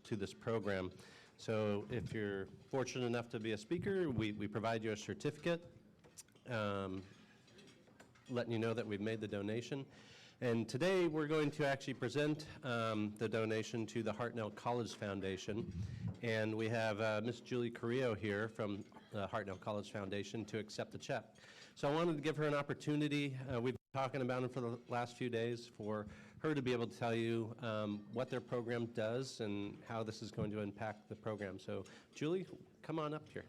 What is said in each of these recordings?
to this program. So if you're fortunate enough to be a speaker, we provide you a certificate letting you know that we've made the donation. And today we're going to actually present the donation to the Hartnell College Foundation. And we have Miss Julie Carrillo here from the Hartnell College Foundation to accept the check. So I wanted to give her an opportunity. We've been talking about it for the last few days for her to be able to tell you what their program does and how this is going to impact the program. So Julie, come on up here.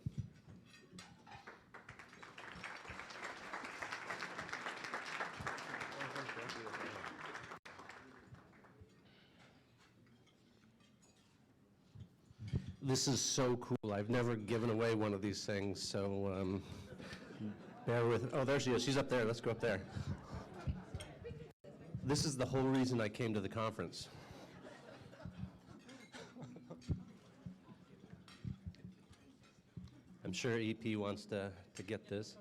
This is so cool. I've never given away one of these things, so bear with. Oh, there she is. She's up there. Let's go up there. This is the whole reason I came to the conference. I'm sure EP wants to get this.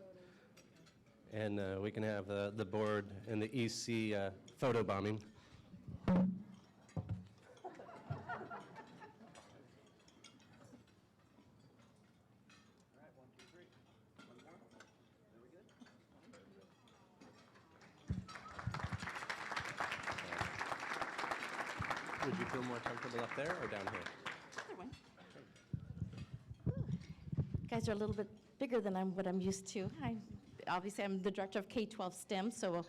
And we can have the board and the EC photo bombing. Would you feel more comfortable up there or down here? Either one. You guys are a little bit bigger than what I'm used to. Obviously, I'm the director of K-12 STEM, so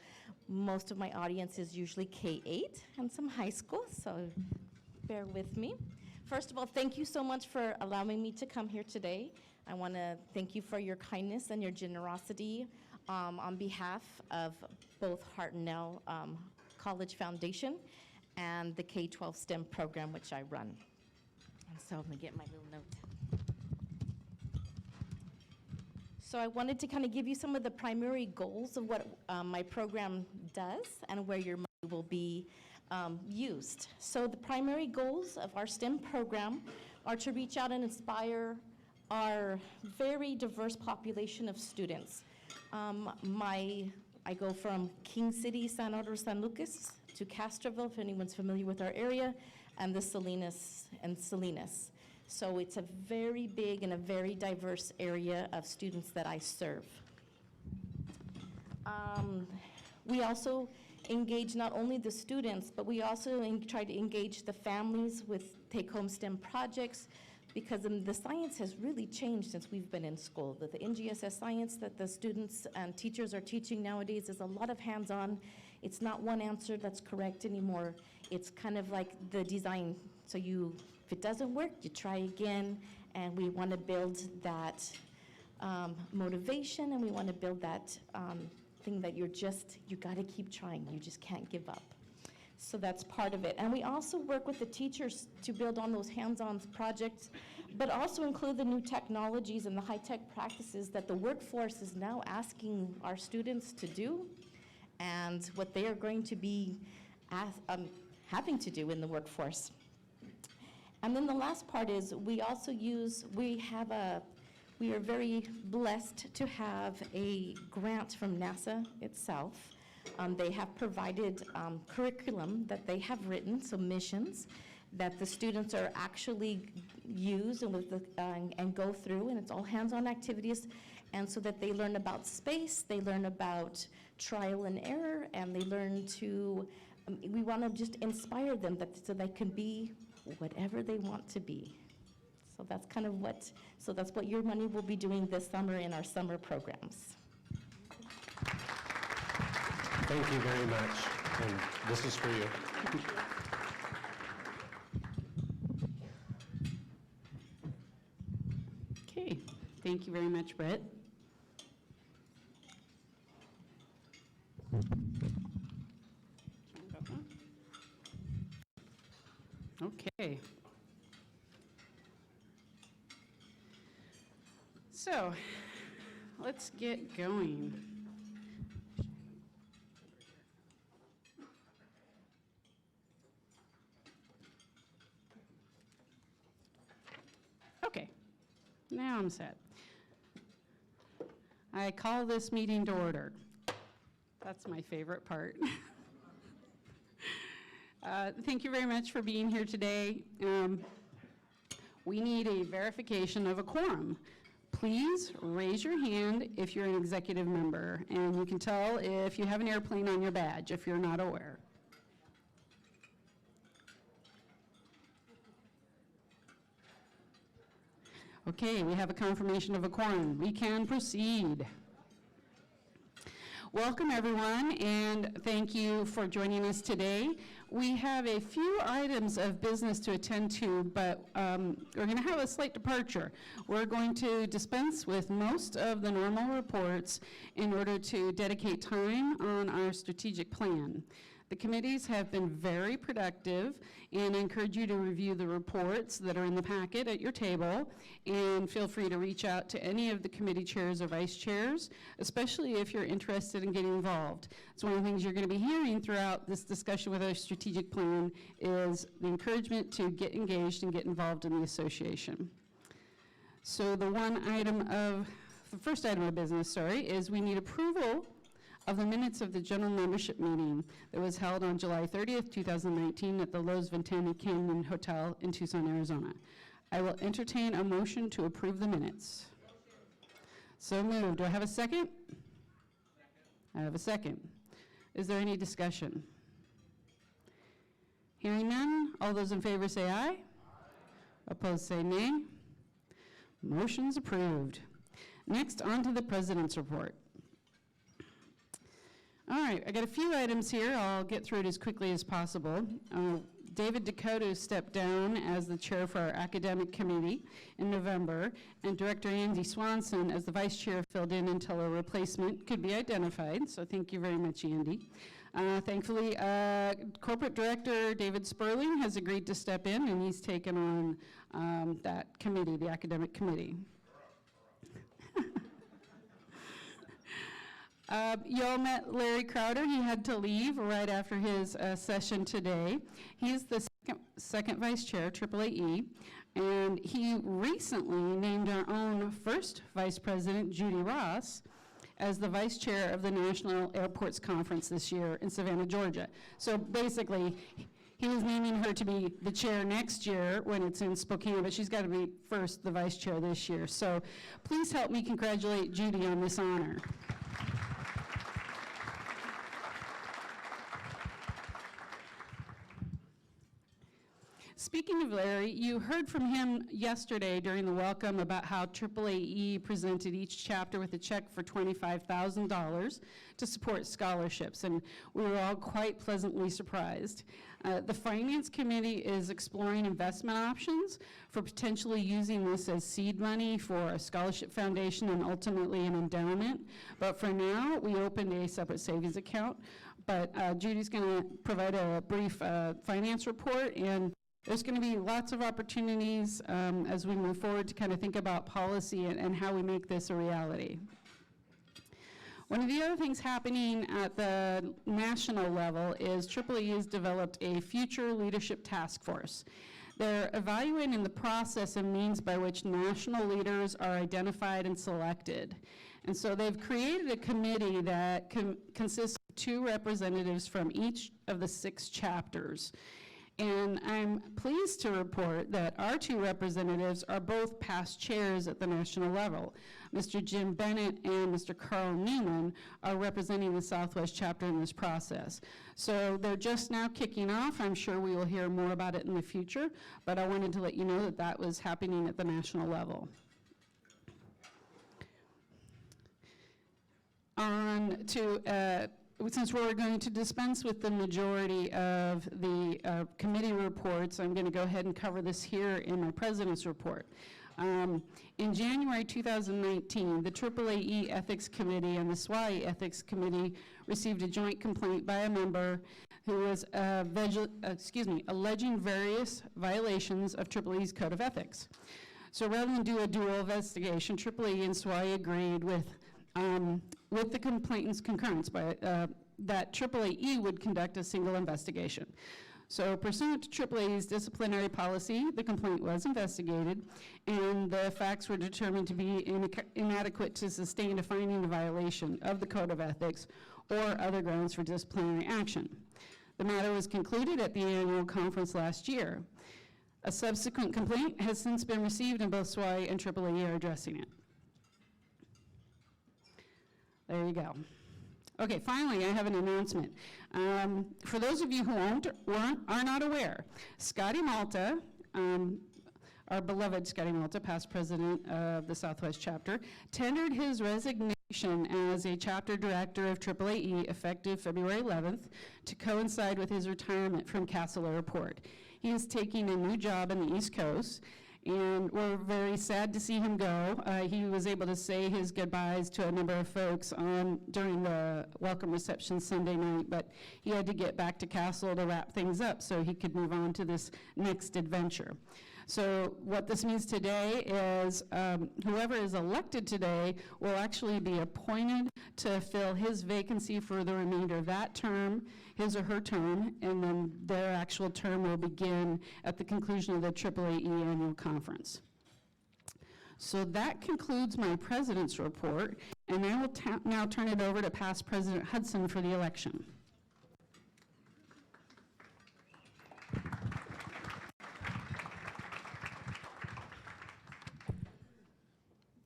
most of my audience is usually K-8 and some high school, so bear with me. First of all, thank you so much for allowing me to come here today. I want to thank you for your kindness and your generosity on behalf of both Hartnell College Foundation and the K-12 STEM program, which I run. And so I'm going to get my little note. So I wanted to kind of give you some of the primary goals of what my program does and where your money will be used. So the primary goals of our STEM program are to reach out and inspire our very diverse population of students. I go from King City, San Pedro, San Lucas, to Castroville, if anyone's familiar with our area, and the Salinas. So it's a very big and a very diverse area of students that I serve. We also engage not only the students, but we also try to engage the families with take-home STEM projects, because the science has really changed since we've been in school. The NGSS science that the students and teachers are teaching nowadays is a lot of hands-on. It's not one answer that's correct anymore. It's kind of like the design. So if it doesn't work, you try again, and we want to build that motivation, and we want to build that thing that you got to keep trying. You just can't give up. So that's part of it. And we also work with the teachers to build on those hands-on projects, but also include the new technologies and the high-tech practices that the workforce is now asking our students to do, and what they are going to be having to do in the workforce. And then the last part is we are very blessed to have a grant from NASA itself. They have provided curriculum that they have written, so missions, that the students are actually use and go through, and it's all hands-on activities, and so that they learn about space, they learn about trial and error, and they learn to, we want to just inspire them so they can be whatever they want to be. So that's kind of that's what your money will be doing this summer in our summer programs. Thank you very much, and this is for you. Okay, thank you very much, Brett. Okay. So, let's get going. Okay, now I'm set. I call this meeting to order. That's my favorite part. Thank you very much for being here today. we need a verification of a quorum. Please raise your hand if you're an executive member, and you can tell if you have an airplane on your badge if you're not aware. Okay, we have a confirmation of a quorum. We can proceed. Welcome, everyone, and thank you for joining us today. We have a few items of business to attend to, but we're going to have a slight departure. We're going to dispense with most of the normal reports in order to dedicate time on our strategic plan. The committees have been very productive, and I encourage you to review the reports that are in the packet at your table, and feel free to reach out to any of the committee chairs or vice chairs, especially if you're interested in getting involved. It's one of the things you're going to be hearing throughout this discussion with our strategic plan is the encouragement to get engaged and get involved in the association. So the first item of business, is we need approval of the minutes of the general membership meeting that was held on July 30th, 2019 at the Lowe's Ventana Canyon Hotel in Tucson, Arizona. I will entertain a motion to approve the minutes. So moved. Do I have a second? I have a second. Is there any discussion? Hearing none, all those in favor say aye. Opposed say nay. Motion's approved. Next, on to the president's report. All right, I got a few items here. I'll get through it as quickly as possible. David Dakota stepped down as the chair for our academic committee in November, and Director Andy Swanson as the vice chair filled in until a replacement could be identified, so thank you very much, Andy. Thankfully, corporate director David Sperling has agreed to step in, and he's taken on that committee, the academic committee. You all met Larry Crowder. He had to leave right after his session today. He's the second vice chair, A.A.E, and he recently named our own first vice president, Judy Ross, as the vice chair of the National Airports Conference this year in Savannah, Georgia. So basically, he was naming her to be the chair next year when it's in Spokane, but she's got to be first the vice chair this year. So please help me congratulate Judy on this honor. Speaking of Larry, you heard from him yesterday during the welcome about how A.A.E presented each chapter with a check for $25,000 to support scholarships, and we were all quite pleasantly surprised. The Finance Committee is exploring investment options for potentially using this as seed money for a scholarship foundation and ultimately an endowment, but for now, we opened a separate savings account, but Judy's going to provide a brief finance report, and there's going to be lots of opportunities as we move forward to kind of think about policy and how we make this a reality. One of the other things happening at the national level is A.A.E has developed a future leadership task force. They're evaluating the process and means by which national leaders are identified and selected. And so they've created a committee that consists of 2 representatives from each of the 6 chapters. And I'm pleased to report that our 2 representatives are both past chairs at the national level. Mr. Jim Bennett and Mr. Carl Neiman are representing the Southwest chapter in this process. So they're just now kicking off. I'm sure we will hear more about it in the future, but I wanted to let you know that that was happening at the national level. On to since we're going to dispense with the majority of the committee reports, I'm going to go ahead and cover this here in my president's report. In January 2019, the A.A.E Ethics Committee and the SWAAAE Ethics Committee received a joint complaint by a member who was alleging various violations of A.A.E's Code of Ethics. So rather than do a dual investigation, A.A.E and SWAAAE agreed with the complainant's concurrence that A.A.E would conduct a single investigation. So pursuant to A.A.E's disciplinary policy, the complaint was investigated, and the facts were determined to be inadequate to sustain a finding of violation of the Code of Ethics or other grounds for disciplinary action. The matter was concluded at the annual conference last year. A subsequent complaint has since been received, and both SWAAAE and AAA are addressing it. There you go. Okay, finally, I have an announcement. For those of you who are not aware, Scotty Malta, our beloved Scotty Malta, past president of the Southwest chapter, tendered his resignation as a chapter director of AAAE effective February 11th to coincide with his retirement from Castle Airport. He is taking a new job in the East Coast, and we're very sad to see him go. He was able to say his goodbyes to a number of folks during the welcome reception Sunday night, but he had to get back to Castle to wrap things up so he could move on to this next adventure. So what this means today is whoever is elected today will actually be appointed to fill his vacancy for the remainder of that term, his or her term, and then their actual term will begin at the conclusion of the AAAE annual conference. So that concludes my president's report, and I will now turn it over to past President Hudson for the election.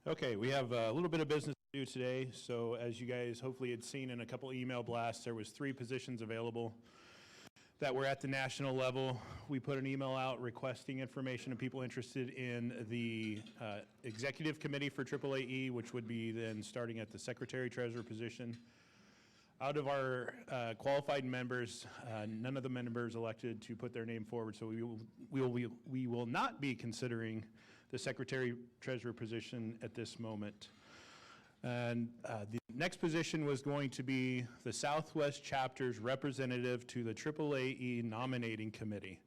Okay, we have a little bit of business to do today. So as you guys hopefully had seen in a couple email blasts, there was 3 positions available that were at the national level. We put an email out requesting information of people interested in the executive committee for AAAE, which would be then starting at the secretary-treasurer position. Out of our qualified members, none of the members elected to put their name forward, so we will not be considering the secretary-treasurer position at this moment. And the next position was going to be the Southwest chapter's representative to the AAAE nominating committee.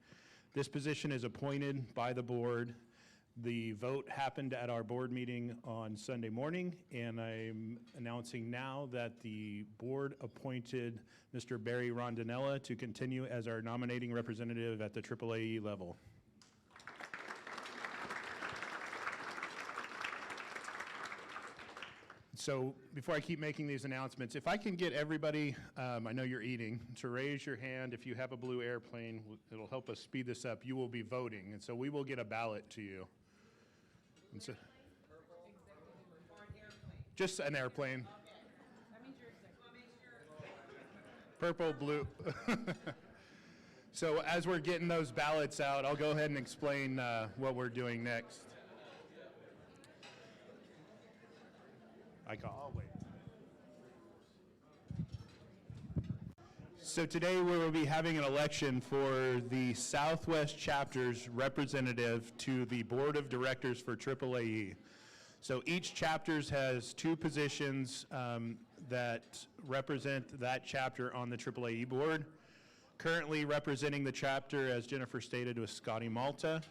This position is appointed by the board. The vote happened at our board meeting on Sunday morning, and I'm announcing now that the board appointed Mr. Barry Rondinella to continue as our nominating representative at the AAAE level. So before I keep making these announcements, if I can get everybody, I know you're eating, to raise your hand if you have a blue airplane. It'll help us speed this up. You will be voting, and so we will get a ballot to you. And so, just an airplane. Purple, blue. So as we're getting those ballots out, I'll go ahead and explain what we're doing next. I'll wait. So today we will be having an election for the Southwest chapter's representative to the board of directors for AAAE. So each chapter has 2 positions that represent that chapter on the AAAE board. Currently representing the chapter, as Jennifer stated, was Scotty Malta,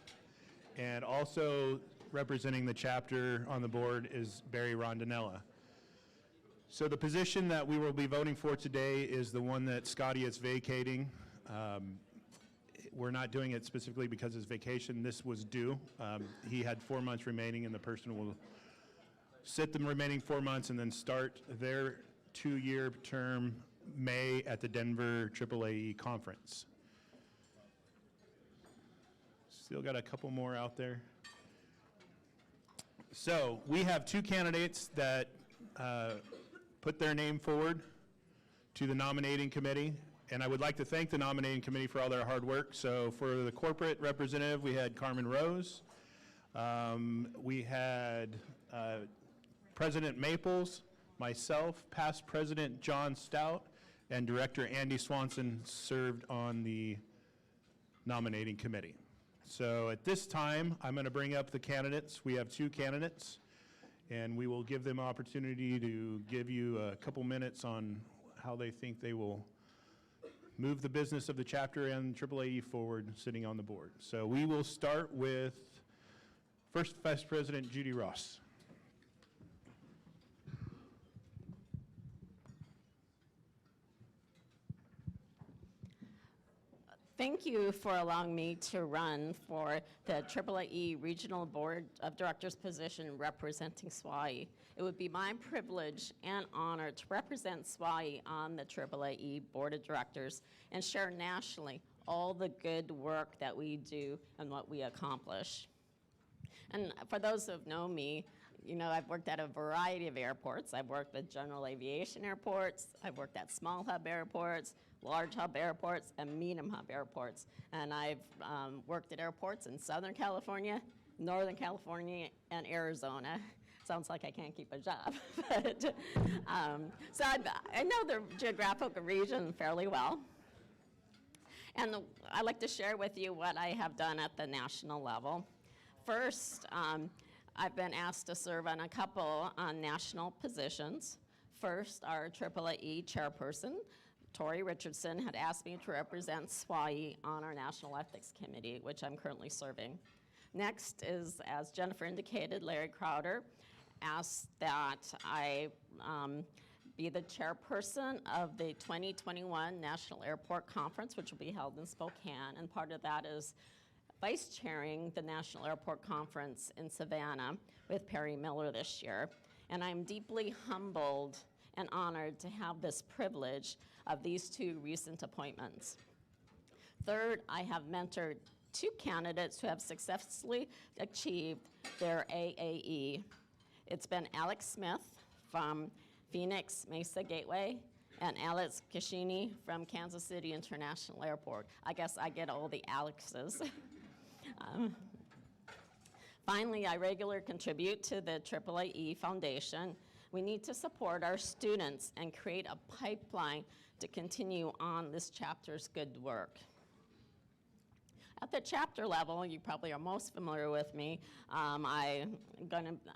and also representing the chapter on the board is Barry Rondinella. So the position that we will be voting for today is the one that Scotty is vacating. We're not doing it specifically because his vacation. This was due. He had 4 months remaining, and the person will sit the remaining 4 months and then start their 2-year term May at the Denver AAAE conference. Still got a couple more out there. So we have 2 candidates that put their name forward to the nominating committee, and I would like to thank the nominating committee for all their hard work. So for the corporate representative, we had Carmen Rose. We had President Maples, myself, past President John Stout, and Director Andy Swanson served on the nominating committee. So at this time, I'm going to bring up the candidates. We have 2 candidates, and we will give them opportunity to give you a couple minutes on how they think they will move the business of the chapter and AAAE forward sitting on the board. So we will start with First Vice President Judy Ross. Thank you for allowing me to run for the AAAE Regional Board of Directors position representing SWAAAE. It would be my privilege and honor to represent SWAAAE on the AAAE Board of Directors and share nationally all the good work that we do and what we accomplish. And for those who have known me, you know, I've worked at a variety of airports. I've worked with general aviation airports. I've worked at small hub airports, large hub airports, and medium hub airports. And I've worked at airports in Southern California, Northern California, and Arizona. Sounds like I can't keep a job. But, so I know the geographical region fairly well. And I'd like to share with you what I have done at the national level. First, I've been asked to serve on a couple national positions. First, our AAAE chairperson, Tori Richardson, had asked me to represent SWAAAE on our National Ethics Committee, which I'm currently serving. Next is, as Jennifer indicated, Larry Crowder asked that I be the chairperson of the 2021 National Airport Conference, which will be held in Spokane, and part of that is vice chairing the National Airport Conference in Savannah with Perry Miller this year. And I'm deeply humbled and honored to have this privilege of these two recent appointments. Third, I have mentored two candidates who have successfully achieved their A.A.E. It's been Alex Smith from Phoenix Mesa Gateway and Alex Kashini from Kansas City International Airport. I guess I get all the Alexes. Finally, I regularly contribute to the AAAE Foundation. We need to support our students and create a pipeline to continue on this chapter's good work. At the chapter level, you probably are most familiar with me. I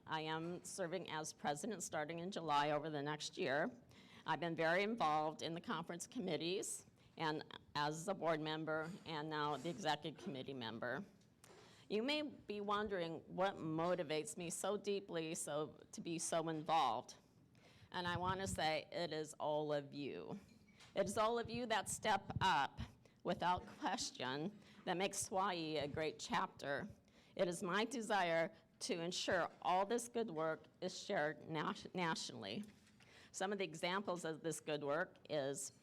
am serving as president starting in July over the next year. I've been very involved in the conference committees and as a board member and now the executive committee member. You may be wondering what motivates me so deeply to be so involved. And I want to say it is all of you. It is all of you that step up without question that makes SWAAAE a great chapter. It is my desire to ensure all this good work is shared nationally. Some of the examples of this good work is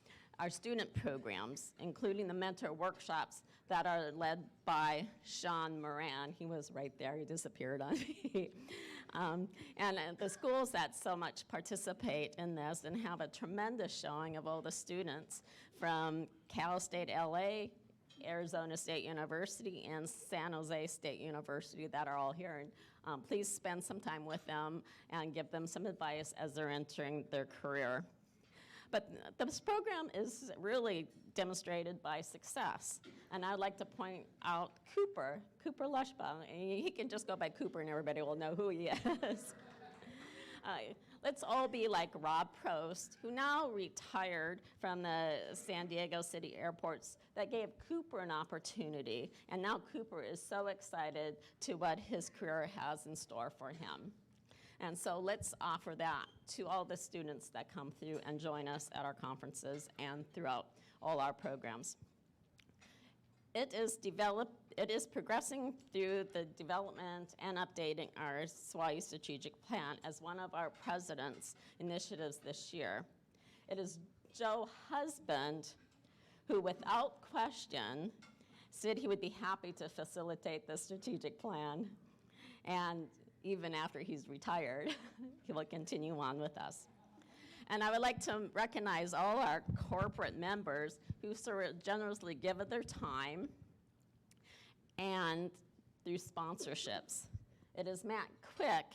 our student programs, including the mentor workshops that are led by Sean Moran. He was right there, he disappeared on me. And the schools that so much participate in this and have a tremendous showing of all the students from Cal State LA, Arizona State University, and San Jose State University that are all here. And please spend some time with them and give them some advice as they're entering their career. But this program is really demonstrated by success. And I'd like to point out Cooper Lushbaum. He can just go by Cooper and everybody will know who he is. Let's all be like Rob Prost, who now retired from the San Diego City airports that gave Cooper an opportunity. And now Cooper is so excited to what his career has in store for him. And so let's offer that to all the students that come through and join us at our conferences and throughout all our programs. It is progressing through the development and updating our SWAAAE strategic plan as one of our president's initiatives this year. It is Joe Husband who, without question, said he would be happy to facilitate the strategic plan. And even after he's retired, he will continue on with us. And I would like to recognize all our corporate members who so generously give of their time and through sponsorships. It is Matt Quick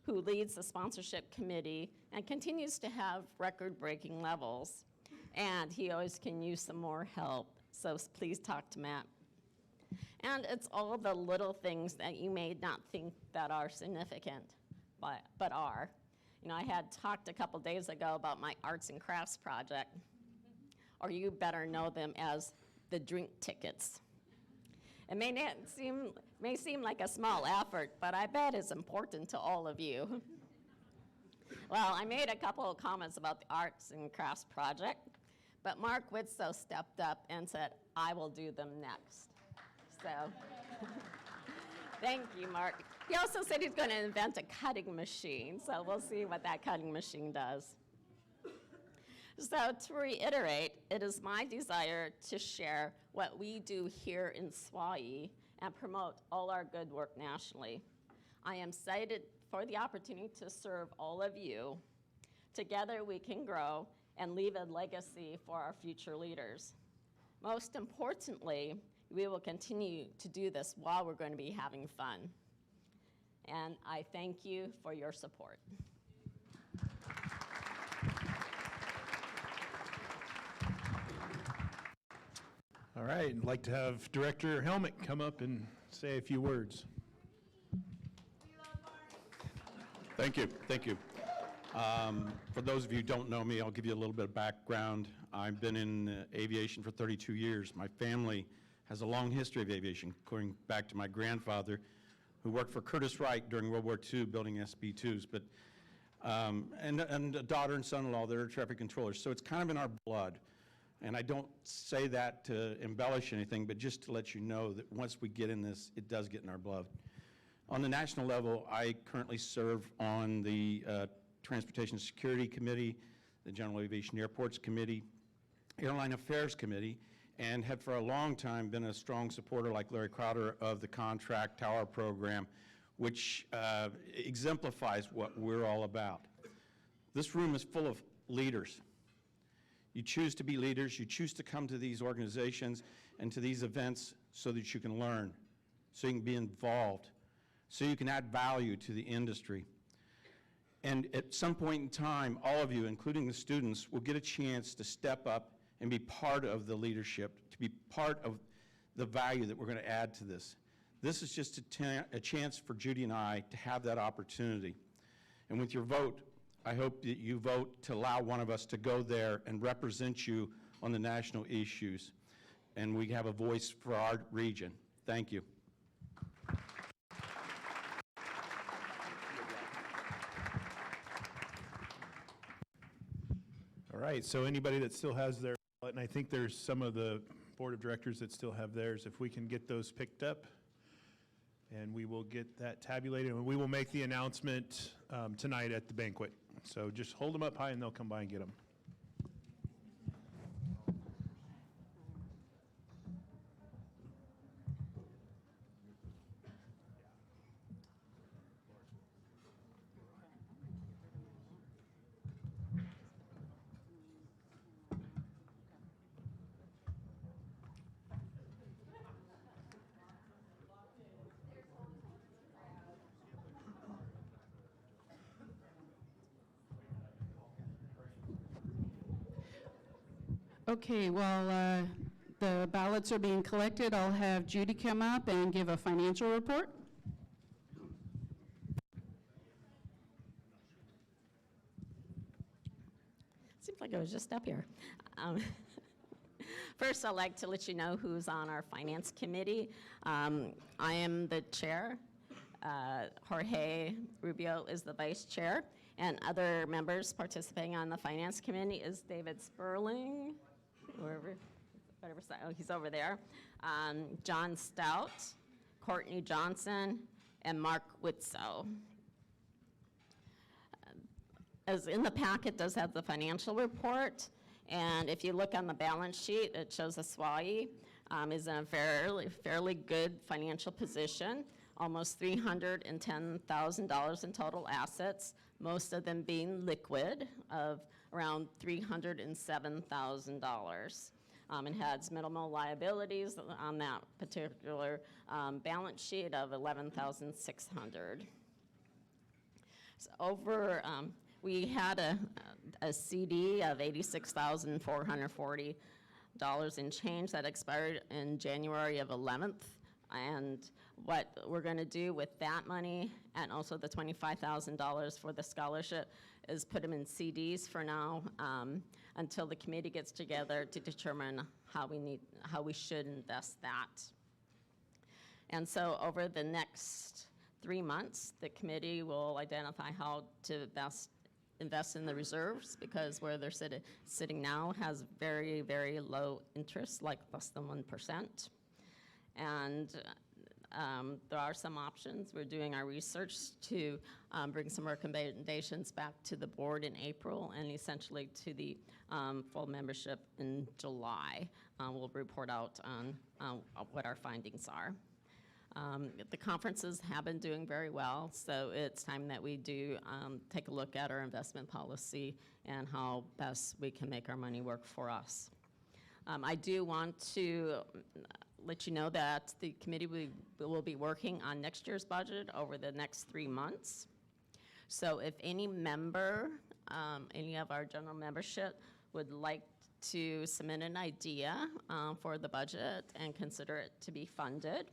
who leads the sponsorship committee and continues to have record-breaking levels. And he always can use some more help, so please talk to Matt. And it's all the little things that you may not think that are significant, but are. You know, I had talked a couple days ago about my arts and crafts project, or you better know them as the drink tickets. It may seem like a small effort, but I bet it's important to all of you. Well, I made a couple of comments about the arts and crafts project, but Mark Whitsoe stepped up and said, I will do them next. So, thank you, Mark. He also said he's going to invent a cutting machine, so we'll see what that cutting machine does. So to reiterate, it is my desire to share what we do here in SWAAAE and promote all our good work nationally. I am excited for the opportunity to serve all of you. Together we can grow and leave a legacy for our future leaders. Most importantly, we will continue to do this while we're going to be having fun. And I thank you for your support. All right, I'd like to have Director Helmut come up and say a few words. Thank you, thank you. For those of you who don't know me, I'll give you a little bit of background. I've been in aviation for 32 years. My family has a long history of aviation, going back to my grandfather, who worked for Curtis Wright during World War II, building SB-2s, but, and a daughter and son-in-law, they're traffic controllers, so it's kind of in our blood. And I don't say that to embellish anything, but just to let you know that once we get in this, it does get in our blood. On the national level, I currently serve on the Transportation Security Committee, the General Aviation Airports Committee, Airline Affairs Committee, and have for a long time been a strong supporter, like Larry Crowder, of the Contract Tower Program, which exemplifies what we're all about. This room is full of leaders. You choose to be leaders, you choose to come to these organizations and to these events so that you can learn, so you can be involved, so you can add value to the industry. And at some point in time, all of you, including the students, will get a chance to step up and be part of the leadership, to be part of the value that we're going to add to this. This is just a chance for Judy and I to have that opportunity. And with your vote, I hope that you vote to allow one of us to go there and represent you on the national issues, and we have a voice for our region. Thank you. All right, so anybody that still has their ballot, and I think there's some of the board of directors that still have theirs, if we can get those picked up, and we will get that tabulated, and we will make the announcement tonight at the banquet. So just hold them up high and they'll come by and get them. Okay, while the ballots are being collected, I'll have Judy come up and give a financial report. Seems like I was just up here. First, I'd like to let you know who's on our finance committee. I am the chair. Jorge Rubio is the vice chair. And other members participating on the finance committee is David Sperling, whatever side, oh, he's over there. John Stout, Courtney Johnson, and Mark Witzow. As in the packet does have the financial report, and if you look on the balance sheet, it shows the SWAAAE is in a fairly good financial position, almost $310,000 in total assets, most of them being liquid of around $307,000. It has minimal liabilities on that particular balance sheet of $11,600. So we had a CD of $86,440 in change that expired in January of 11th. And what we're going to do with that money and also the $25,000 for the scholarship is put them in CDs for now until the committee gets together to determine how we should invest that. And so over the next 3 months, the committee will identify how to best invest in the reserves, because where they're sitting now has very, very low interest, like less than 1%. And there are some options. We're doing our research to bring some recommendations back to the board in April and essentially to the full membership in July. We'll report out on what our findings are. The conferences have been doing very well, so it's time that we do take a look at our investment policy and how best we can make our money work for us. I do want to let you know that the committee will be working on next year's budget over the next 3 months. So if any member, any of our general membership would like to submit an idea for the budget and consider it to be funded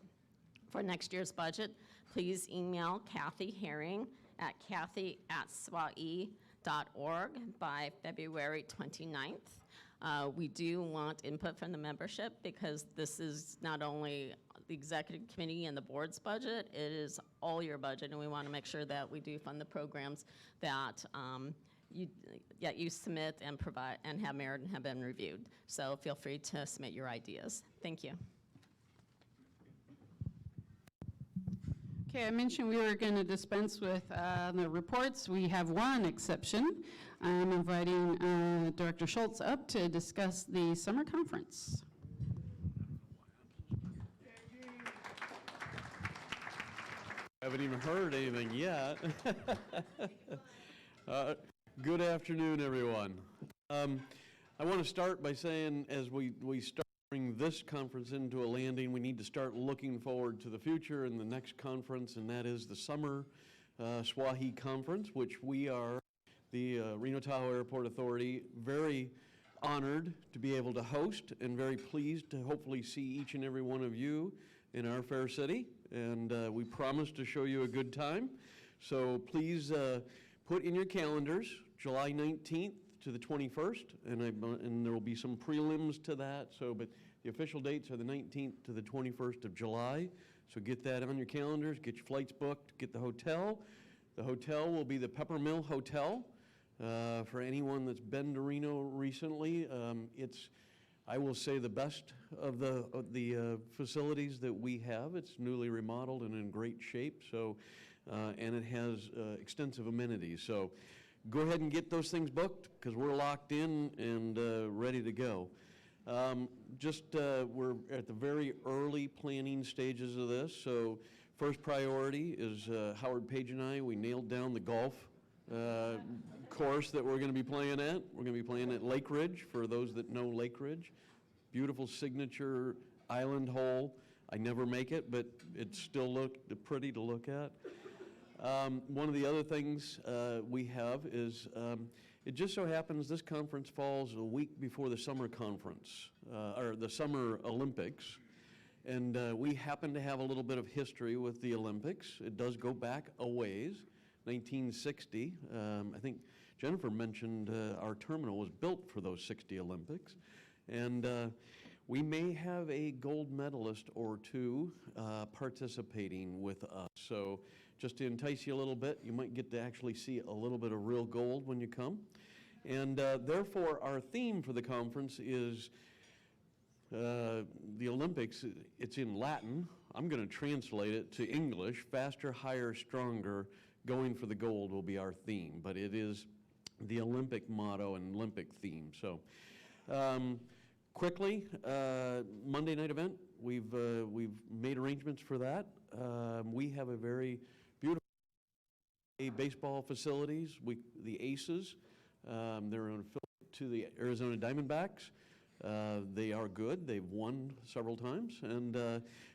for next year's budget, please email Kathy Herring at kathy@SWAAE.org by February 29th. We do want input from the membership because this is not only the executive committee and the board's budget, it is all your budget, and we want to make sure that we do fund the programs that you submit and provide and have merit and have been reviewed. So feel free to submit your ideas. Thank you. Okay, I mentioned we were going to dispense with the reports. We have one exception. I'm inviting Director Schultz up to discuss the summer conference. Haven't even heard anything yet. Good afternoon, everyone. I want to start by saying as we start bring this conference into a landing, we need to start looking forward to the future and the next conference, and that is the summer SWAAAE conference, which we are, the Reno Tahoe Airport Authority, very honored to be able to host and very pleased to hopefully see each and every one of you in our fair city, and we promise to show you a good time. So please put in your calendars July 19th to the 21st, and there will be some prelims to that. So, but the official dates are the 19th to the 21st of July. So get that on your calendars, get your flights booked, get the hotel. The hotel will be the Peppermill Hotel. For anyone that's been to Reno recently, it's, I will say, the best of the facilities that we have. It's newly remodeled and in great shape. So, and it has extensive amenities. So. Go ahead and get those things booked because we're locked in and ready to go. We're at the very early planning stages of this. So first priority is Howard Page and I, we nailed down the golf course that we're going to be playing at. We're going to be playing at Lake Ridge, for those that know Lake Ridge. Beautiful signature island hole. I never make it, but it still looked pretty to look at. One of the other things we have is, it just so happens this conference falls a week before the summer conference, or the Summer Olympics, and we happen to have a little bit of history with the Olympics. It does go back a ways, 1960. I think Jennifer mentioned our terminal was built for those 60 Olympics, and we may have a gold medalist or two participating with us. So just to entice you a little bit, you might get to actually see a little bit of real gold when you come. And therefore, our theme for the conference is the Olympics. It's in Latin. I'm going to translate it to English. Faster, higher, stronger, going for the gold will be our theme. But it is the Olympic motto and Olympic theme. So quickly, Monday night event, we've made arrangements for that. We have a very beautiful baseball facilities. The Aces, they're an affiliate to the Arizona Diamondbacks. They are good. They've won several times,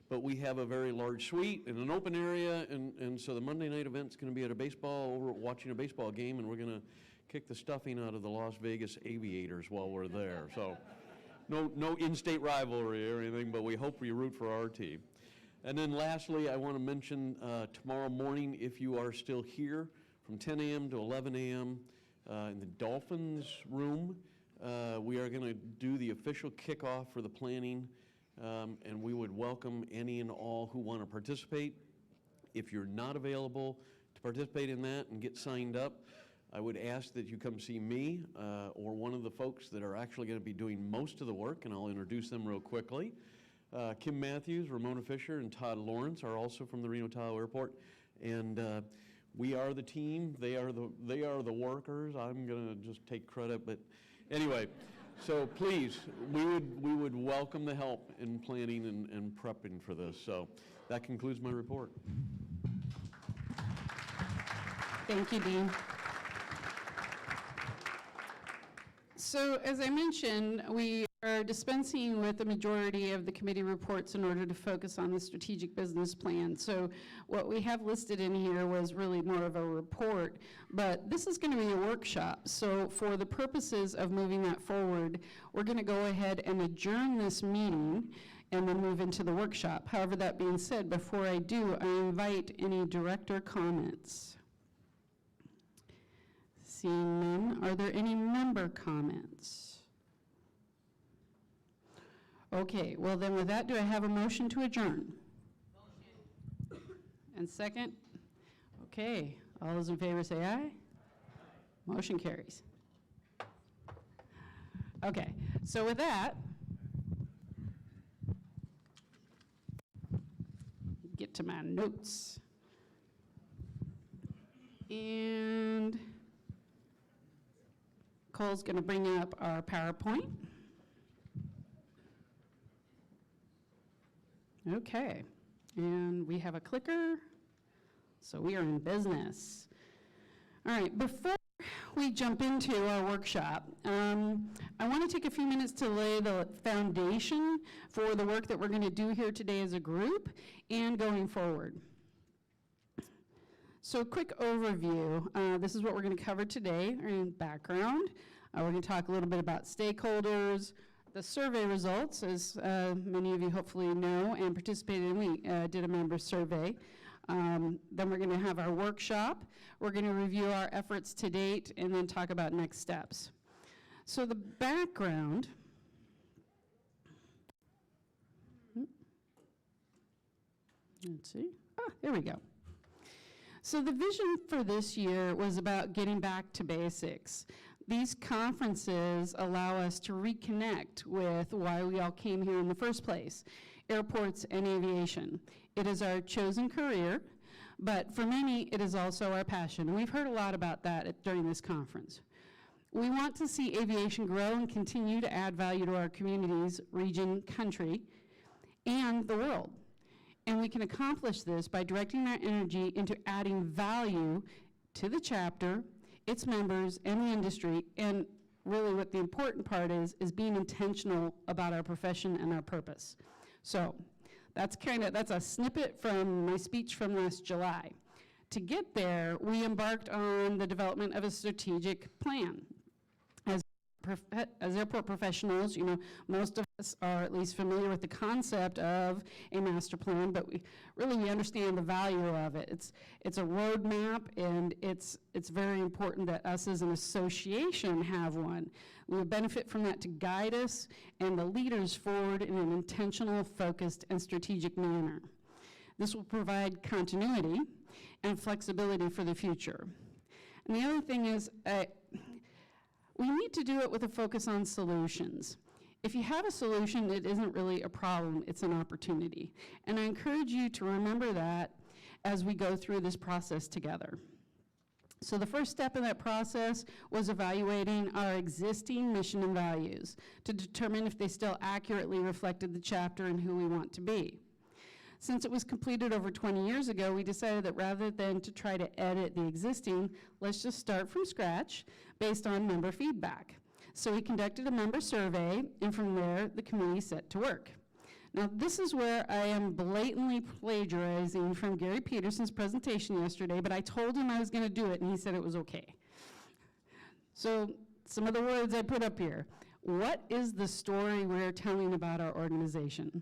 but we have a very large suite and an open area, and so the Monday night event's going to be at watching a baseball game, and we're going to kick the stuffing out of the Las Vegas Aviators while we're there. So no in-state rivalry or anything, but we hope you root for our team. And then lastly, I want to mention tomorrow morning, if you are still here, from 10 a.m. to 11 a.m. In the Dolphins room, we are going to do the official kickoff for the planning, and we would welcome any and all who want to participate. If you're not available to participate in that and get signed up, I would ask that you come see me or one of the folks that are actually going to be doing most of the work, and I'll introduce them real quickly. Kim Matthews, Ramona Fisher, and Todd Lawrence are also from the Reno Tahoe Airport. And we are the team. They are the workers. I'm going to just take credit. But anyway, so please, we would welcome the help in planning and prepping for this. So that concludes my report. Thank you, Dean. So as I mentioned, we are dispensing with the majority of the committee reports in order to focus on the strategic business plan. So what we have listed in here was really more of a report, but this is going to be a workshop. So for the purposes of moving that forward, we're going to go ahead and adjourn this meeting and then move into the workshop. However, that being said, before I do, I invite any director comments. Seeing none, are there any member comments? Okay, well then with that, do I have a motion to adjourn? Motion. And second? Okay, all those in favor say aye. Motion carries. Okay, so with that, get to my notes. And Cole's going to bring up our PowerPoint. Okay, and we have a clicker, so we are in business. All right, before we jump into our workshop, I want to take a few minutes to lay the foundation for the work that we're going to do here today as a group and going forward. So a quick overview. This is what we're going to cover today in background. We're going to talk a little bit about stakeholders, the survey results, as many of you hopefully know and participated in. We did a member survey. Then we're going to have our workshop. We're going to review our efforts to date and then talk about next steps. So the background. Let's see. There we go. So the vision for this year was about getting back to basics. These conferences allow us to reconnect with why we all came here in the first place, airports and aviation. It is our chosen career, but for many, it is also our passion. And we've heard a lot about that during this conference. We want to see aviation grow and continue to add value to our communities, region, country, and the world. And we can accomplish this by directing our energy into adding value to the chapter, its members, and the industry. And really what the important part is being intentional about our profession and our purpose. So that's a snippet from my speech from last July. To get there, we embarked on the development of a strategic plan. As airport professionals, you know, most of us are at least familiar with the concept of a master plan, but we understand the value of it. It's a roadmap, and it's very important that us as an association have one. We will benefit from that to guide us and the leaders forward in an intentional, focused, and strategic manner. This will provide continuity and flexibility for the future. And the other thing is, we need to do it with a focus on solutions. If you have a solution, it isn't really a problem, it's an opportunity. And I encourage you to remember that as we go through this process together. So the first step in that process was evaluating our existing mission and values to determine if they still accurately reflected the chapter and who we want to be. Since it was completed over 20 years ago, we decided that rather than to try to edit the existing, let's just start from scratch based on member feedback. So we conducted a member survey, and from there, the committee set to work. Now, this is where I am blatantly plagiarizing from Gary Peterson's presentation yesterday, but I told him I was going to do it, and he said it was okay. So some of the words I put up here. What is the story we're telling about our organization?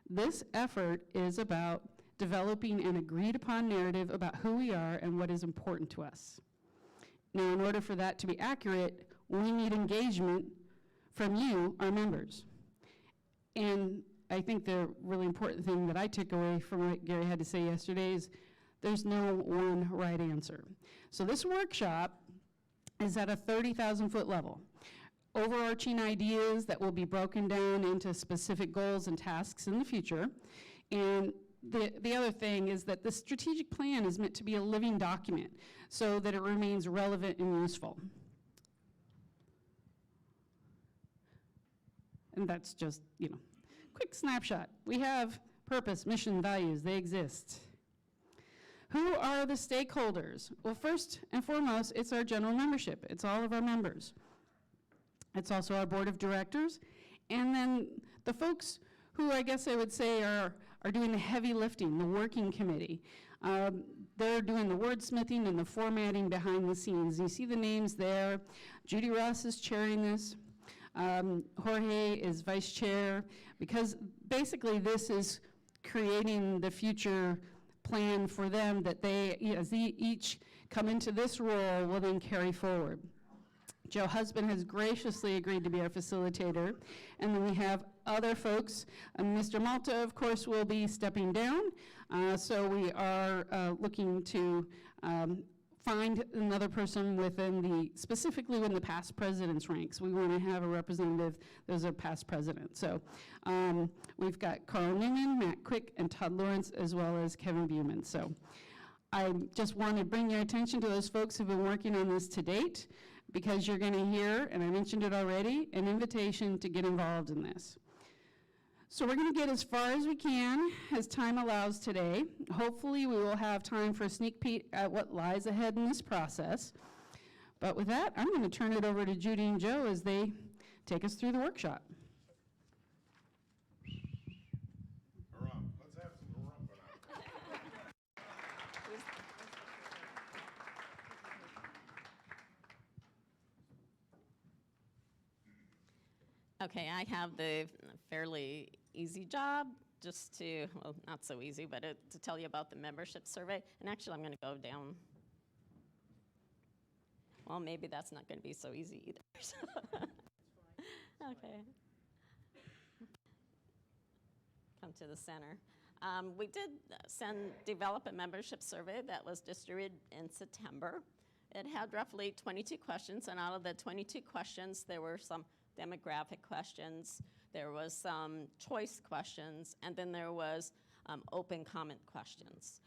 This effort is about developing an agreed-upon narrative about who we are and what is important to us. Now, in order for that to be accurate, we need engagement from you, our members. And I think the really important thing that I took away from what Gary had to say yesterday is there's no one right answer. So this workshop is at a 30,000-foot level. overarching ideas that will be broken down into specific goals and tasks in the future. And the other thing is that the strategic plan is meant to be a living document so that it remains relevant and useful. And that's just, quick snapshot. We have purpose, mission, values, they exist. Who are the stakeholders? Well, first and foremost, it's our general membership. It's all of our members. It's also our board of directors. And then the folks who I guess I would say are doing the heavy lifting, the working committee. They're doing the wordsmithing and the formatting behind the scenes. You see the names there. Judy Ross is chairing this. Jorge is vice chair, because basically this is creating the future plan for them that they, as they each come into this role, will then carry forward. Joe Husband has graciously agreed to be our facilitator, and then we have other folks. Mr. Malta, of course, will be stepping down, so we are looking to find another person specifically within the past president's ranks. We want to have a representative that was a past president. So we've got Carl Newman, Matt Quick, and Todd Lawrence, as well as Kevin Buman. So I just want to bring your attention to those folks who've been working on this to date, because you're going to hear, and I mentioned it already, an invitation to get involved in this. So we're going to get as far as we can, as time allows today. Hopefully we will have time for a sneak peek at what lies ahead in this process. But with that, I'm going to turn it over to Judy and Joe as they take us through the workshop. Let's have some rumping out. Okay, I have the fairly easy job just to, well, not so easy, but to tell you about the membership survey. And actually, I'm going to go down. Well, maybe that's not going to be so easy either. Okay. Come to the center. We did develop a membership survey that was distributed in September. It had roughly 22 questions, and out of the 22 questions, there were some demographic questions, there was some choice questions, and then there was open comment questions.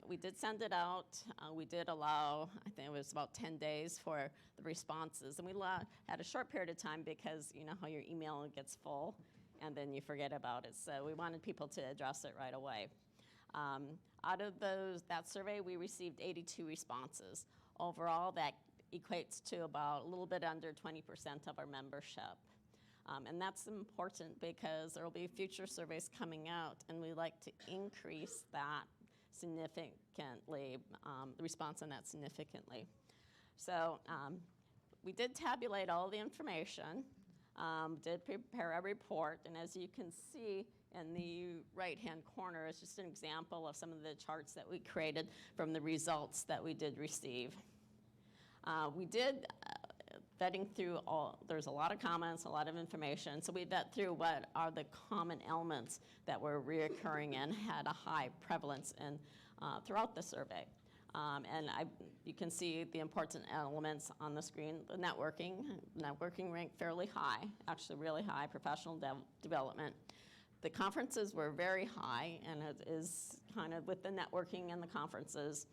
We did send it out. We did allow, I think it was about 10 days for the responses, and we had a short period of time because you know how your email gets full and then you forget about it. So we wanted people to address it right away. Out of that survey, we received 82 responses. Overall, that equates to about a little bit under 20% of our membership. And that's important because there will be future surveys coming out, and we like to increase that significantly, the response on that significantly. So we did tabulate all the information, did prepare a report, and as you can see in the right-hand corner is just an example of some of the charts that we created from the results that we did receive. We did vetting through there's a lot of comments, a lot of information, so we vet through what are the common elements that were reoccurring and had a high prevalence in, throughout the survey. And you can see the important elements on the screen. The networking ranked fairly high, actually really high, professional development. The conferences were very high, and it is kind of with the networking and the conferences,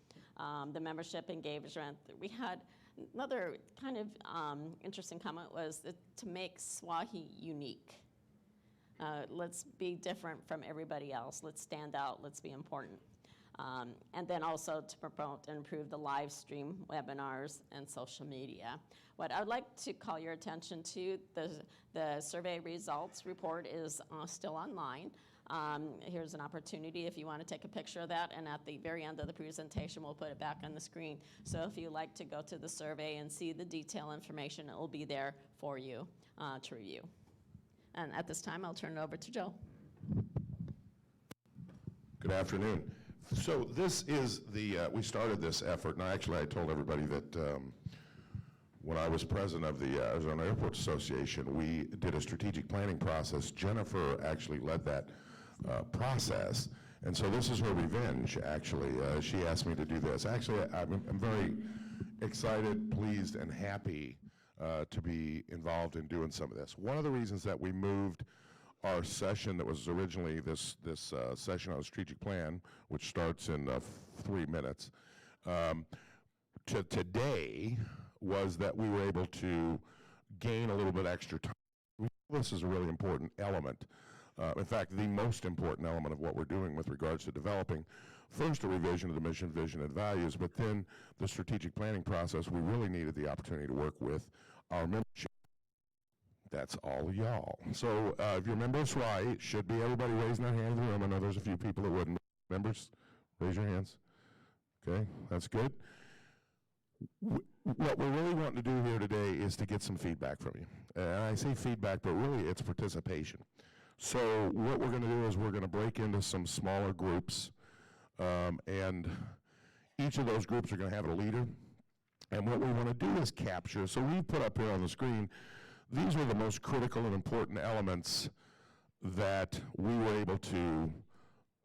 the membership engagement. We had another kind of interesting comment was to make SWAAAE unique. Let's be different from everybody else. Let's stand out. Let's be important. And then also to promote and improve the live stream webinars and social media. What I'd like to call your attention to, the survey results report is still online. Here's an opportunity if you want to take a picture of that, and at the very end of the presentation, we'll put it back on the screen. So if you like to go to the survey and see the detailed information, it will be there for you to review. And at this time, I'll turn it over to Joe. Good afternoon. So this is we started this effort, and actually I told everybody that when I was president of the Arizona Airports Association, we did a strategic planning process. Jennifer actually led that process, and so this is her revenge, actually. She asked me to do this. Actually, I'm very excited, pleased, and happy to be involved in doing some of this. One of the reasons that we moved our session that was originally this session on the strategic plan, which starts in 3 minutes, to today was that we were able to gain a little bit extra time. This is a really important element. In fact, the most important element of what we're doing with regards to developing, first a revision of the mission, vision, and values, but then the strategic planning process, we really needed the opportunity to work with our membership. That's all of y'all. So if you're a member of SWAAAE, it should be everybody raising their hand in the room. I know there's a few people that wouldn't. Members, raise your hands. Okay, that's good. What we're really wanting to do here today is to get some feedback from you. And I say feedback, but really it's participation. So what we're going to do is we're going to break into some smaller groups, and each of those groups are going to have a leader. And what we want to do is capture, so we put up here on the screen, these were the most critical and important elements that we were able to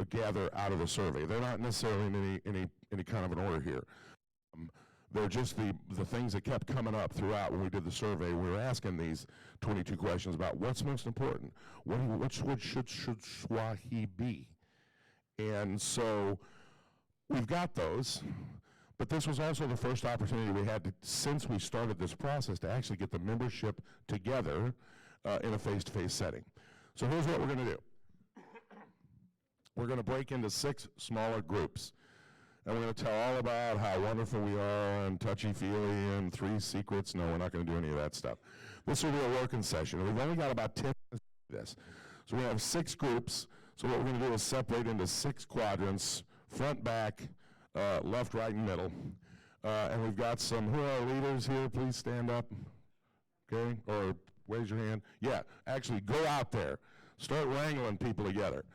gather out of the survey. They're not necessarily in any kind of an order here. They're just the things that kept coming up throughout when we did the survey. We were asking these 22 questions about what's most important, what should SWAAAE be? And so we've got those, but this was also the first opportunity we had to, since we started this process, to actually get the membership together in a face-to-face setting. So here's what we're going to do. We're going to break into 6 smaller groups. And we're going to tell all about how wonderful we are and touchy-feely and 3 secrets. No, we're not going to do any of that stuff. This will be a working session. We've only got about 10 minutes to do this. So we have 6 groups. So what we're going to do is separate into 6 quadrants, front, back, left, right, and middle. And we've got some, who are our leaders here? Please stand up, okay? Or raise your hand. Yeah, actually go out there. Start wrangling people together.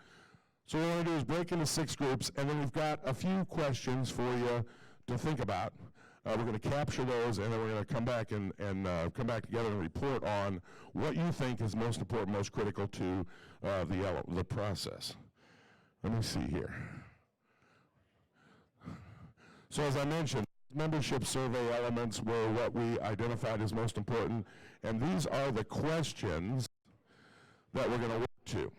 So what we're going to do is break into 6 groups, and then we've got a few questions for you to think about. We're going to capture those, and then we're going to come back and come back together and report on what you think is most important, most critical to the process. Let me see here. So as I mentioned, membership survey elements were what we identified as most important, and these are the questions that we're going to work to.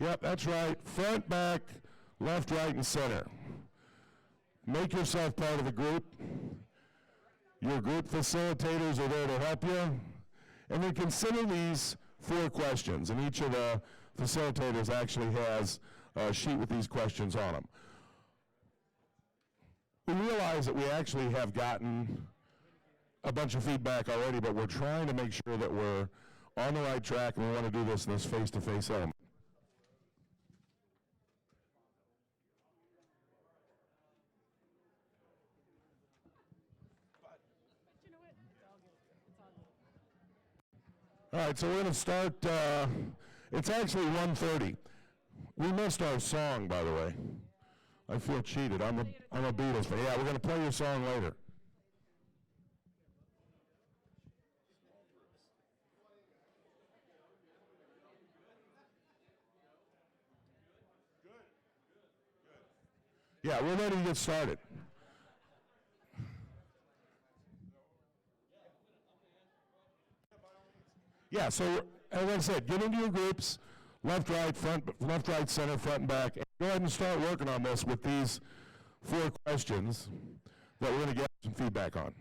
Yep, that's right. Front, back, left, right, and center. Make yourself part of the group. Your group facilitators are there to help you. And then consider these 4 questions, and each of the facilitators actually has a sheet with these questions on them. We realize that we actually have gotten a bunch of feedback already, but we're trying to make sure that we're on the right track, and we want to do this in this face-to-face element. All right, so we're going to start, it's actually 1:30. We missed our song, by the way. I feel cheated. I'm a Beatles fan. Yeah, we're going to play your song later. Yeah, we're ready to get started. Yeah, so as I said, get into your groups, left, right, center, front, and back. And go ahead and start working on this with these 4 questions that we're going to get some feedback on.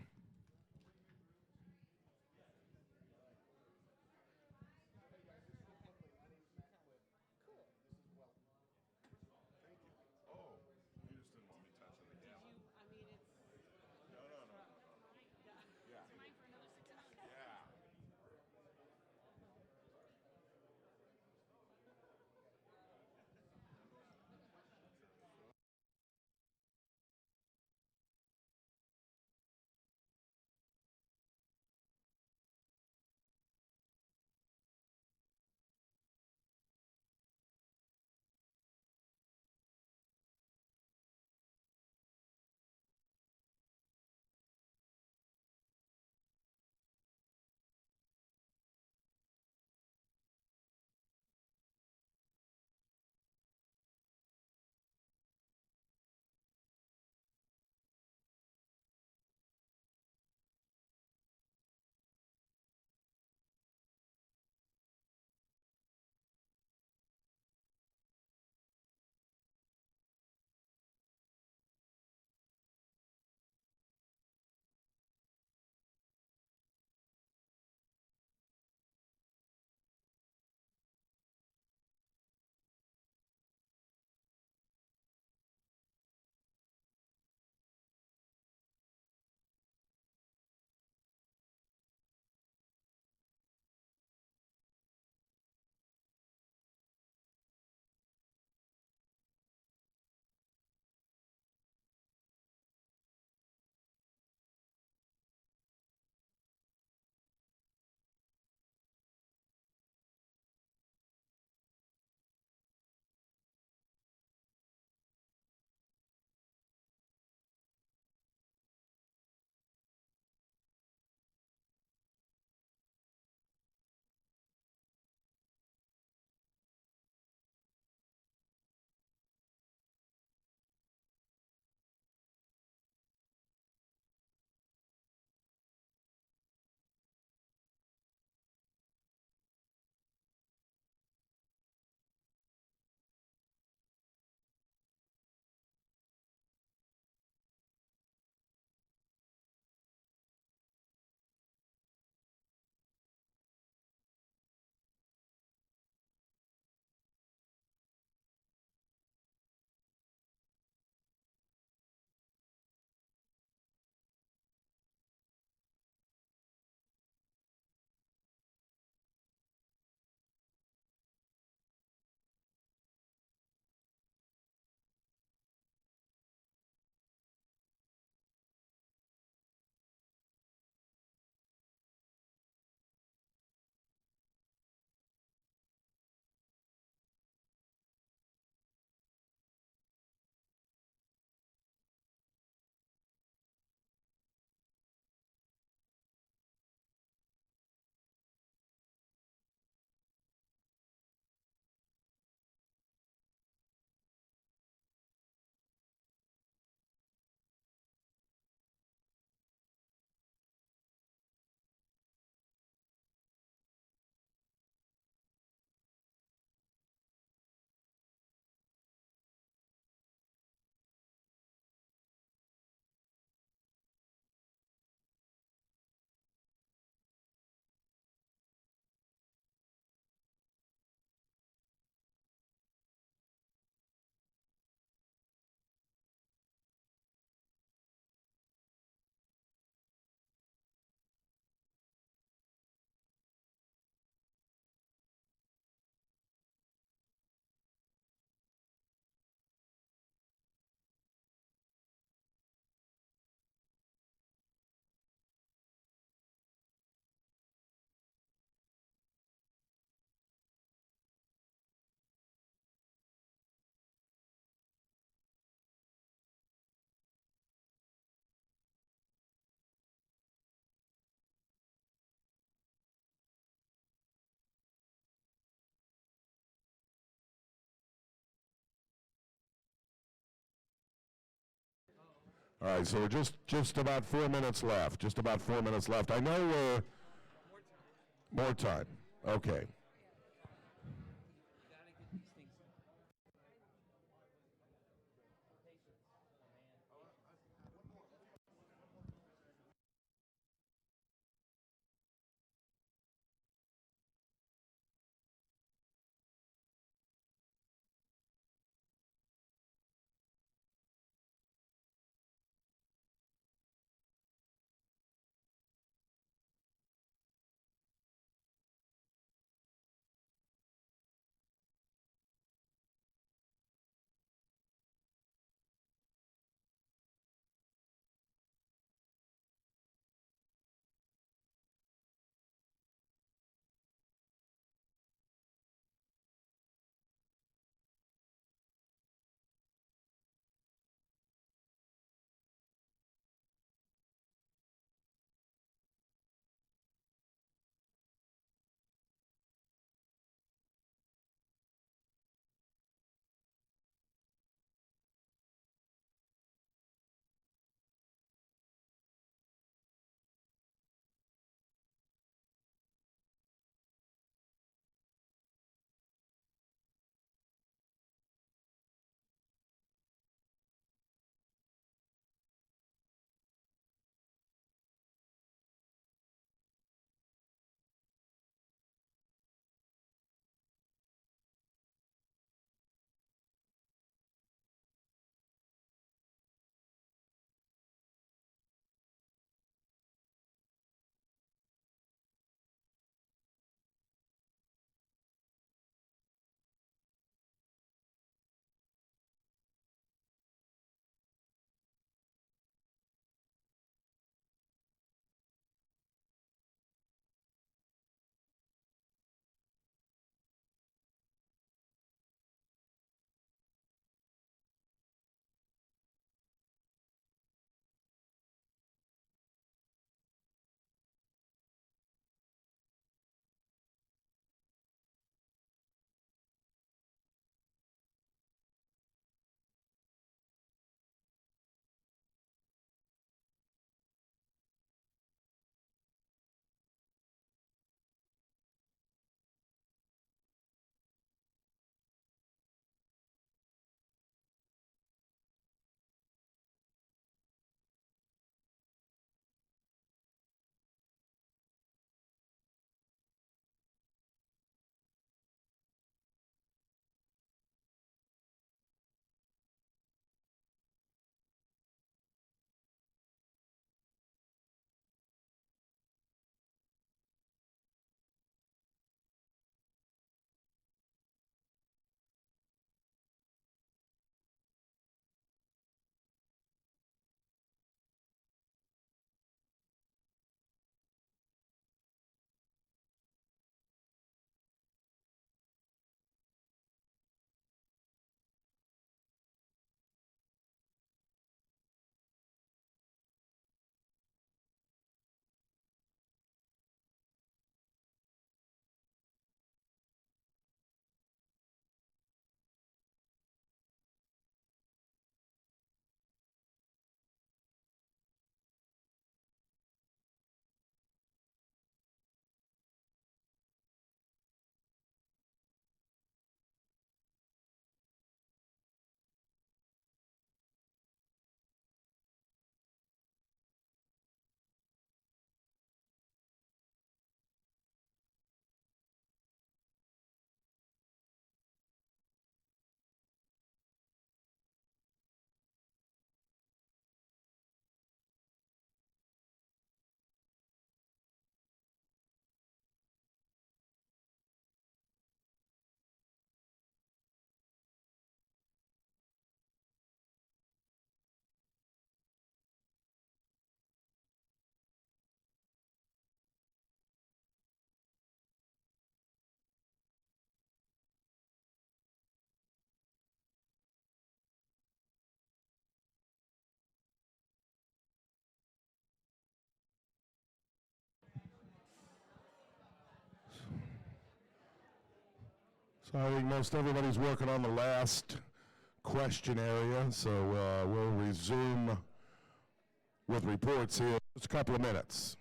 All right, so we're just about 4 minutes left. Just about 4 minutes left. I know we're more time. Okay. So I think most everybody's working on the last question area, so we'll resume with reports here. Just a couple of minutes.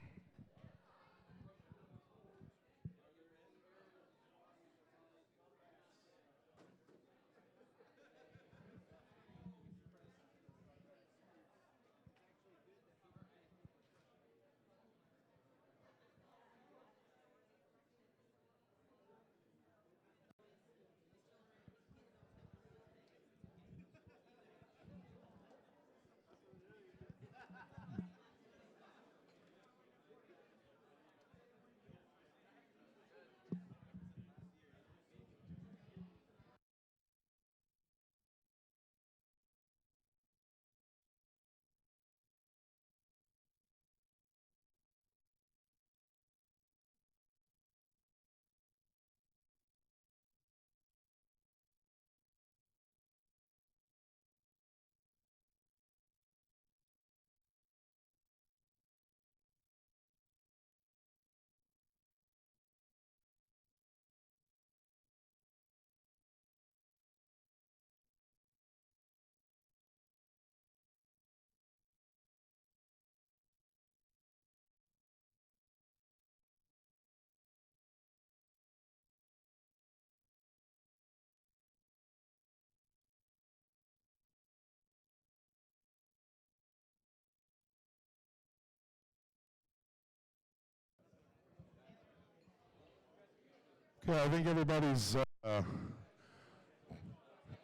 Okay, I think everybody's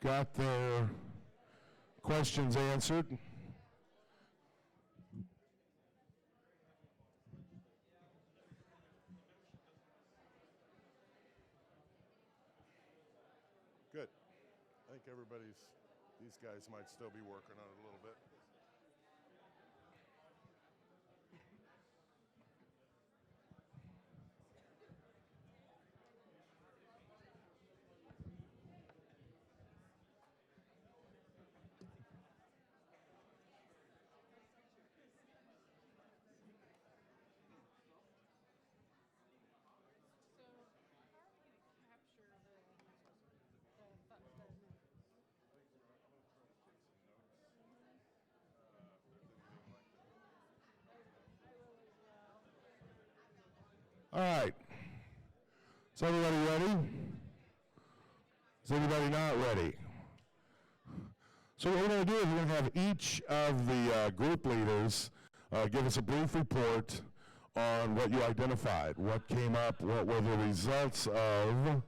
got their questions answered. Good. I think these guys might still be working on it a little bit. All right. Is everybody ready? Is anybody not ready? So what we're going to do is we're going to have each of the group leaders give us a brief report on what you identified, what came up, what were the results of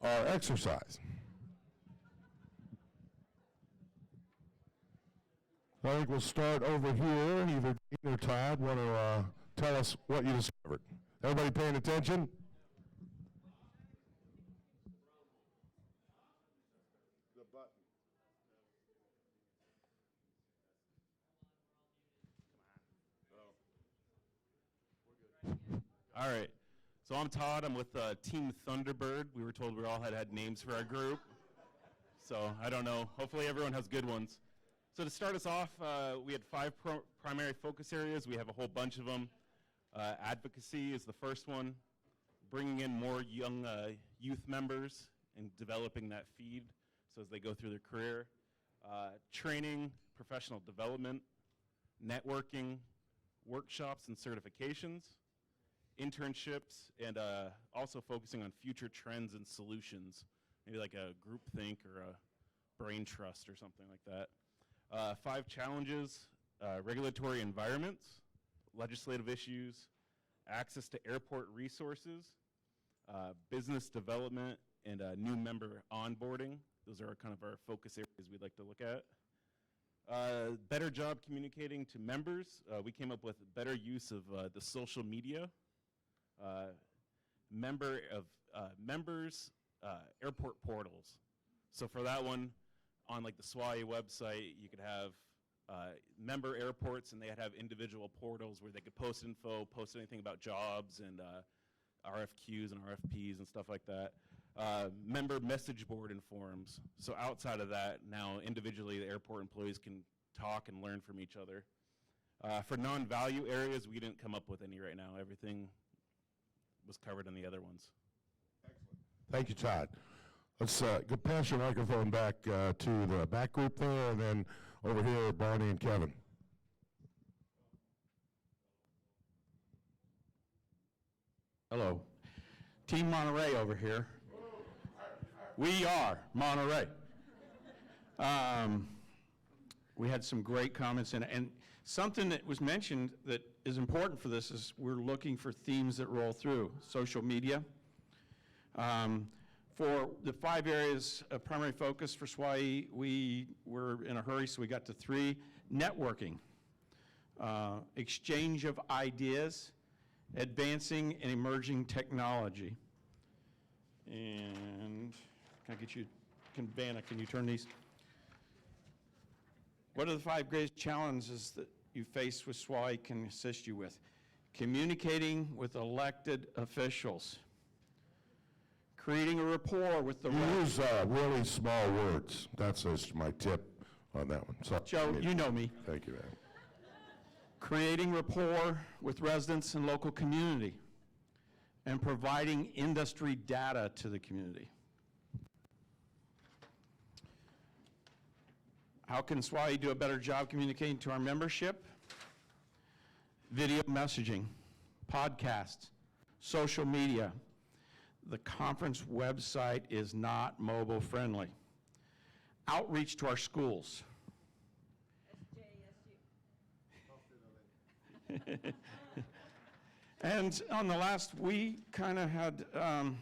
our exercise. I think we'll start over here. Either Dean or Todd want to tell us what you discovered. Everybody paying attention? The button. All right. So I'm Todd. I'm with Team Thunderbird. We were told we all had names for our group. So I don't know. Hopefully everyone has good ones. So to start us off, we had 5 primary focus areas. We have a whole bunch of them. Advocacy is the first one. Bringing in more young youth members and developing that feed so as they go through their career. Training, professional development, networking, workshops and certifications, internships, and also focusing on future trends and solutions, maybe like a groupthink or a brain trust or something like that. 5 challenges, regulatory environments, legislative issues, access to airport resources, business development, and new member onboarding. Those are kind of our focus areas we'd like to look at. Better job communicating to members. We came up with better use of the social media. Members, airport portals. So for that one, on like the SWAAAE website, you could have member airports, and they'd have individual portals where they could post info, post anything about jobs and RFQs and RFPs and stuff like that. Member message board and forums. So outside of that, now individually the airport employees can talk and learn from each other. For non-value areas, we didn't come up with any right now. Everything was covered in the other ones. Excellent. Thank you, Todd. Let's go pass your microphone back to the back group there, and then over here, Barney and Kevin. Hello. Team Monterey over here. We are Monterey. We had some great comments, and something that was mentioned that is important for this is we're looking for themes that roll through. Social media. For the 5 areas of primary focus for SWAAAE, we were in a hurry, so we got to 3. Networking, exchange of ideas, advancing and emerging technology. And can I get you, Vanna, can you turn these? What are the 5 greatest challenges that you face with SWAAAE can assist you with? Communicating with elected officials. Creating a rapport with the... You use really small words. That's my tip on that one. So, Joe, you know me. Thank you, man. Creating rapport with residents and local community, and providing industry data to the community. How can SWAAAE do a better job communicating to our membership? Video messaging, podcasts, social media. The conference website is not mobile friendly. Outreach to our schools. And on the last, we kind of had a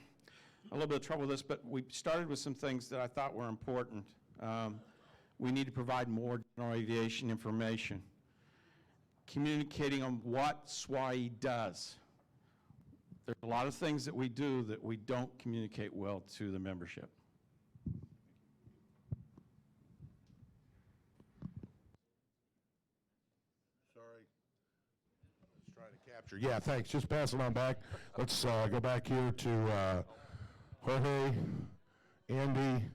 little bit of trouble with this, but we started with some things that I thought were important. We need to provide more general aviation information. Communicating on what SWAAAE does. There's a lot of things that we do that we don't communicate well to the membership. Sorry. Let's try to capture. Yeah, thanks. Just pass it on back. Let's go back here to Jorge, Andy.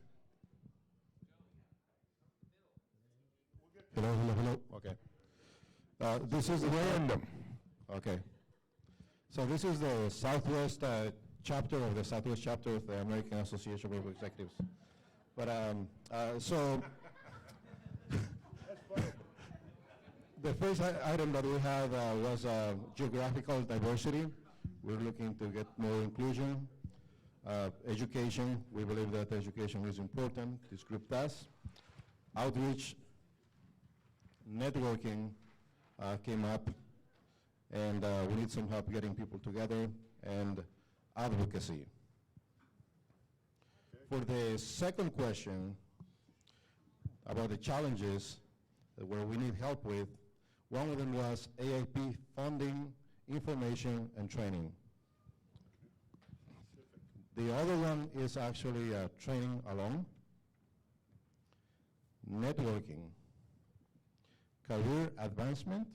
Hello. Okay. This is random. Okay. So this is the Southwest chapter of the Southwest chapter of the American Association of Railroad Executives. But so the first item that we had was geographical diversity. We're looking to get more inclusion. Education, we believe that education is important. This group does. Outreach, networking came up. And we need some help getting people together, and advocacy. For the second question about the challenges where we need help with, one of them was AIP funding, information, and training. The other one is actually training alone, networking, career advancement,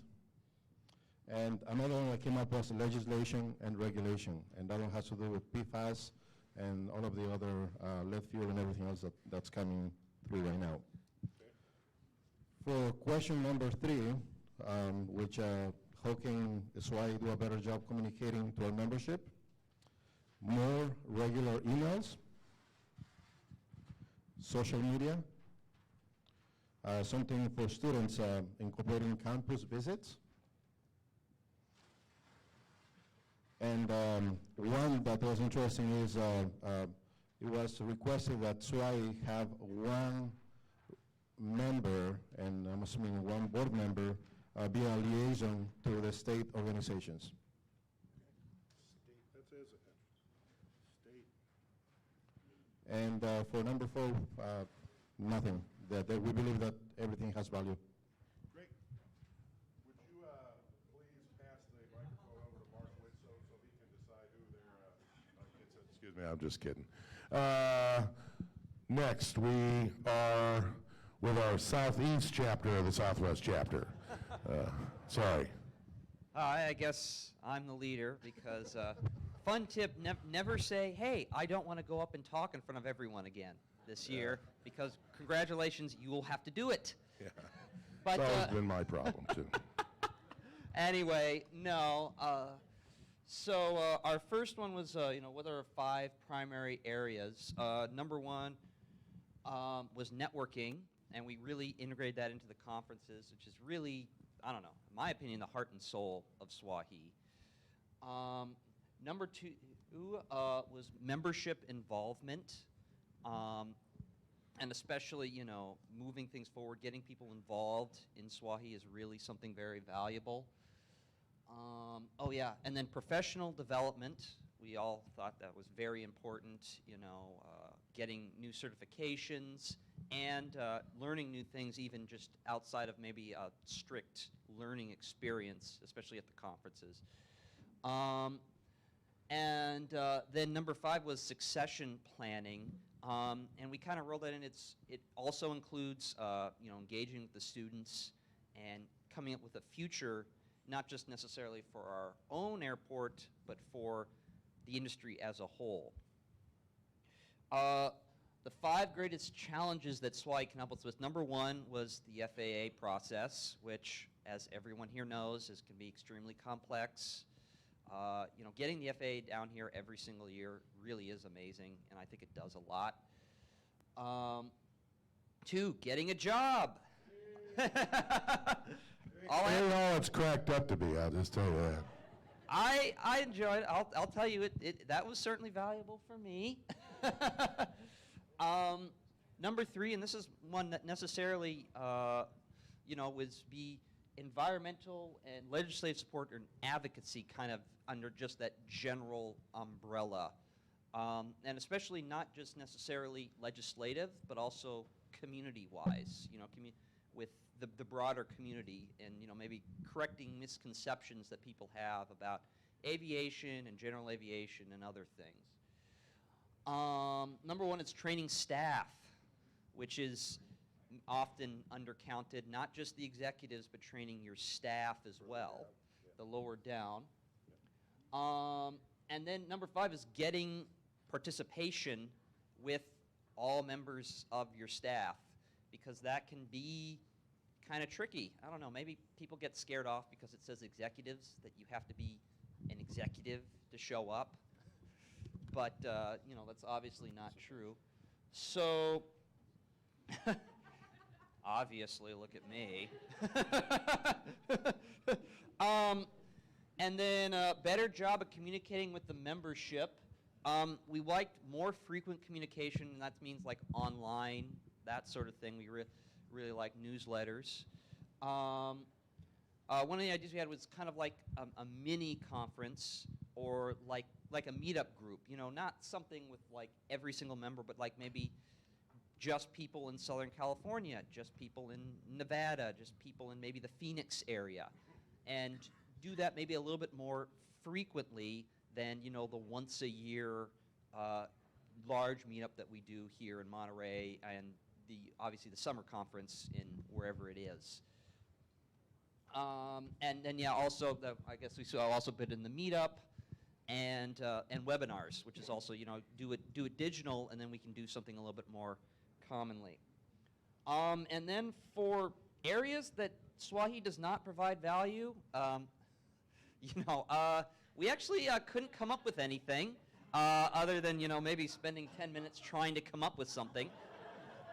and another one that came up was legislation and regulation, and that one has to do with PFAS and all of the other lead fuel and everything else that's coming through right now. For question number 3, which how can SWAAAE do a better job communicating to our membership? More regular emails, social media, something for students incorporating campus visits. And one that was interesting is it was requested that SWAAAE have one member, and I'm assuming one board member, be a liaison to the state organizations. And for number 4, nothing. That we believe that everything has value. Great. Would you please pass the microphone over to Mark Whitsoe so he can decide who their excuse me, I'm just kidding. Next, we are with our Southeast chapter of the Southwest chapter. Sorry. I guess I'm the leader because fun tip, never say, hey, I don't want to go up and talk in front of everyone again this year, because congratulations, you will have to do it. Yeah. But, It's always been my problem, too. Anyway, no. So our first one was, what are our 5 primary areas? Number 1 was networking, and we really integrated that into the conferences, which is really, I don't know, in my opinion, the heart and soul of SWAAAE. Number 2 was membership involvement, and especially, you know, moving things forward, getting people involved in SWAAAE is really something very valuable. Oh yeah, and then professional development. We all thought that was very important, you know, getting new certifications and learning new things even just outside of maybe a strict learning experience, especially at the conferences. And then number 5 was succession planning. And we kind of rolled that in. It also includes, you know, engaging with the students and coming up with a future, not just necessarily for our own airport, but for the industry as a whole. The 5 greatest challenges that SWAAAE came up with, number 1 was the FAA process, which, as everyone here knows, can be extremely complex. You know, getting the FAA down here every single year really is amazing, and I think it does a lot. 2, getting a job. All it's cracked up to be, I'll just tell you that. I enjoyed it. I'll tell you, that was certainly valuable for me. Number 3, and this is one that necessarily, you know, was be environmental and legislative support and advocacy kind of under just that general umbrella. And especially not just necessarily legislative, but also community-wise, you know, with the broader community and, you know, maybe correcting misconceptions that people have about aviation and general aviation and other things. Number 1 is training staff, which is often undercounted, not just the executives, but training your staff as well, the lower down. And then number 5 is getting participation with all members of your staff, because that can be kind of tricky. I don't know, maybe people get scared off because it says executives, that you have to be an executive to show up. But, you know, that's obviously not true. So, obviously, look at me. And then better job of communicating with the membership. We liked more frequent communication, and that means like online, that sort of thing. We really like newsletters. One of the ideas we had was kind of like a mini conference, or like a meetup group, you know, not something with like every single member, but like maybe just people in Southern California, just people in Nevada, just people in maybe the Phoenix area, and do that maybe a little bit more frequently than, you know, the once a year large meetup that we do here in Monterey, and obviously the summer conference in wherever it is. And then, yeah, also, I guess we saw also been in the meetup and webinars, which is also, you know, do it digital, and then we can do something a little bit more commonly. And then for areas that SWAAAE does not provide value, you know, we actually couldn't come up with anything other than, you know, maybe spending 10 minutes trying to come up with something.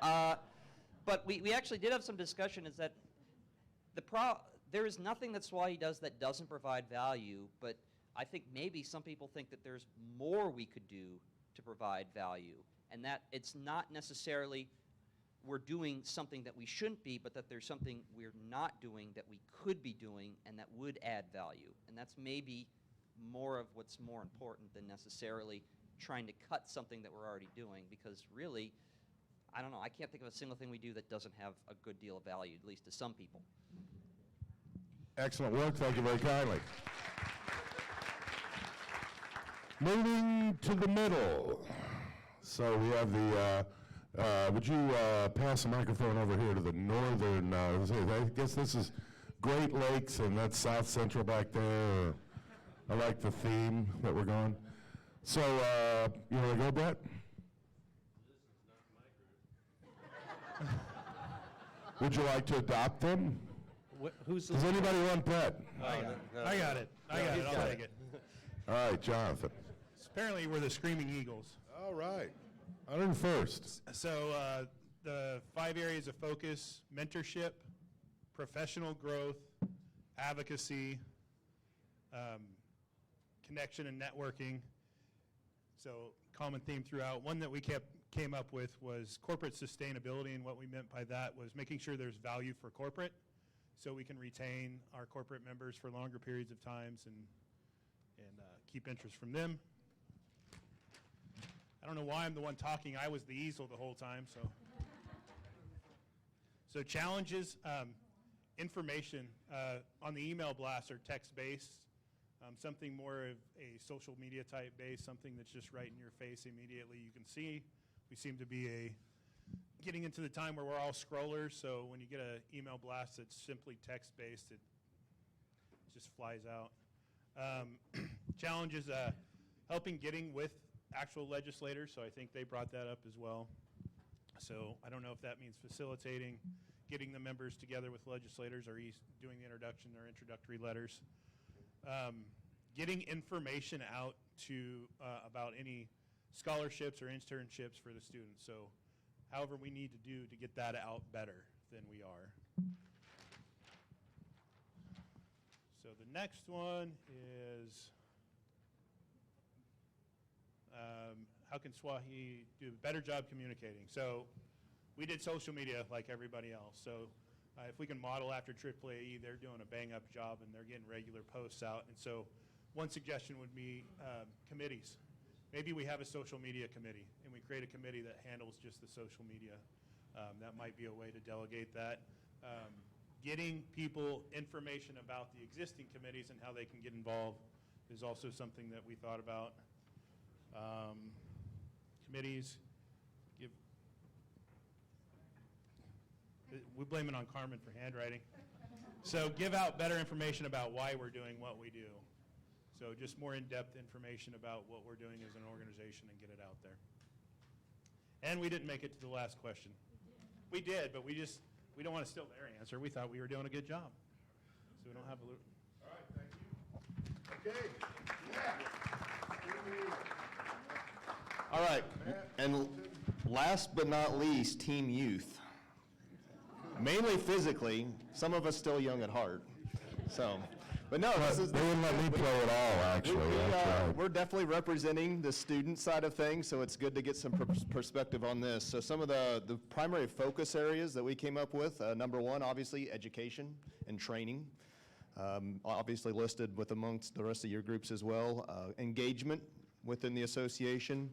But we actually did have some discussion, is that there is nothing that SWAAAE does that doesn't provide value, but I think maybe some people think that there's more we could do to provide value, and that it's not necessarily we're doing something that we shouldn't be, but that there's something we're not doing that we could be doing and that would add value. And that's maybe more of what's more important than necessarily trying to cut something that we're already doing, because really, I don't know, I can't think of a single thing we do that doesn't have a good deal of value, at least to some people. Excellent work. Thank you very kindly. Moving to the middle. So we have the, would you pass the microphone over here to the northern, I guess this is Great Lakes, and that's South Central back there. I like the theme that we're going. So, you want to go, Brett? Would you like to adopt them? Does anybody want Brett? I got it. I'll take it. All right, Jonathan. Apparently, we're the Screaming Eagles. All right. 101st. So the 5 areas of focus: mentorship, professional growth, advocacy, connection and networking. So common theme throughout. One that we came up with was corporate sustainability, and what we meant by that was making sure there's value for corporate so we can retain our corporate members for longer periods of times and keep interest from them. I don't know why I'm the one talking. I was the easel the whole time, so. So challenges, information on the email blast are text-based, something more of a social media type base, something that's just right in your face immediately you can see. We seem to be getting into the time where we're all scrollers, so when you get an email blast that's simply text-based, it just flies out. Challenges, helping getting with actual legislators, so I think they brought that up as well. So I don't know if that means facilitating, getting the members together with legislators, or doing the introduction or introductory letters. Getting information out to about any scholarships or internships for the students. So however we need to do to get that out better than we are. So the next one is how can SWAAAE do a better job communicating? So we did social media like everybody else. So if we can model after A.A.E., they're doing a bang-up job and they're getting regular posts out. And so one suggestion would be committees. Maybe we have a social media committee and we create a committee that handles just the social media. That might be a way to delegate that. Getting people information about the existing committees and how they can get involved is also something that we thought about. Committees, we blame it on Carmen for handwriting. So give out better information about why we're doing what we do. So just more in-depth information about what we're doing as an organization and get it out there. And we didn't make it to the last question. We did, but we don't want to steal their answer. We thought we were doing a good job. So we don't have a little. All right, thank you. Okay. Yeah. All right, and last but not least, Team Youth. Mainly physically, some of us still young at heart. So, but no, this is. They wouldn't let me play at all, actually. That's right. We're definitely representing the student side of things, so it's good to get some perspective on this. So some of the primary focus areas that we came up with, number one, obviously, education and training. Obviously listed with amongst the rest of your groups as well. Engagement within the association.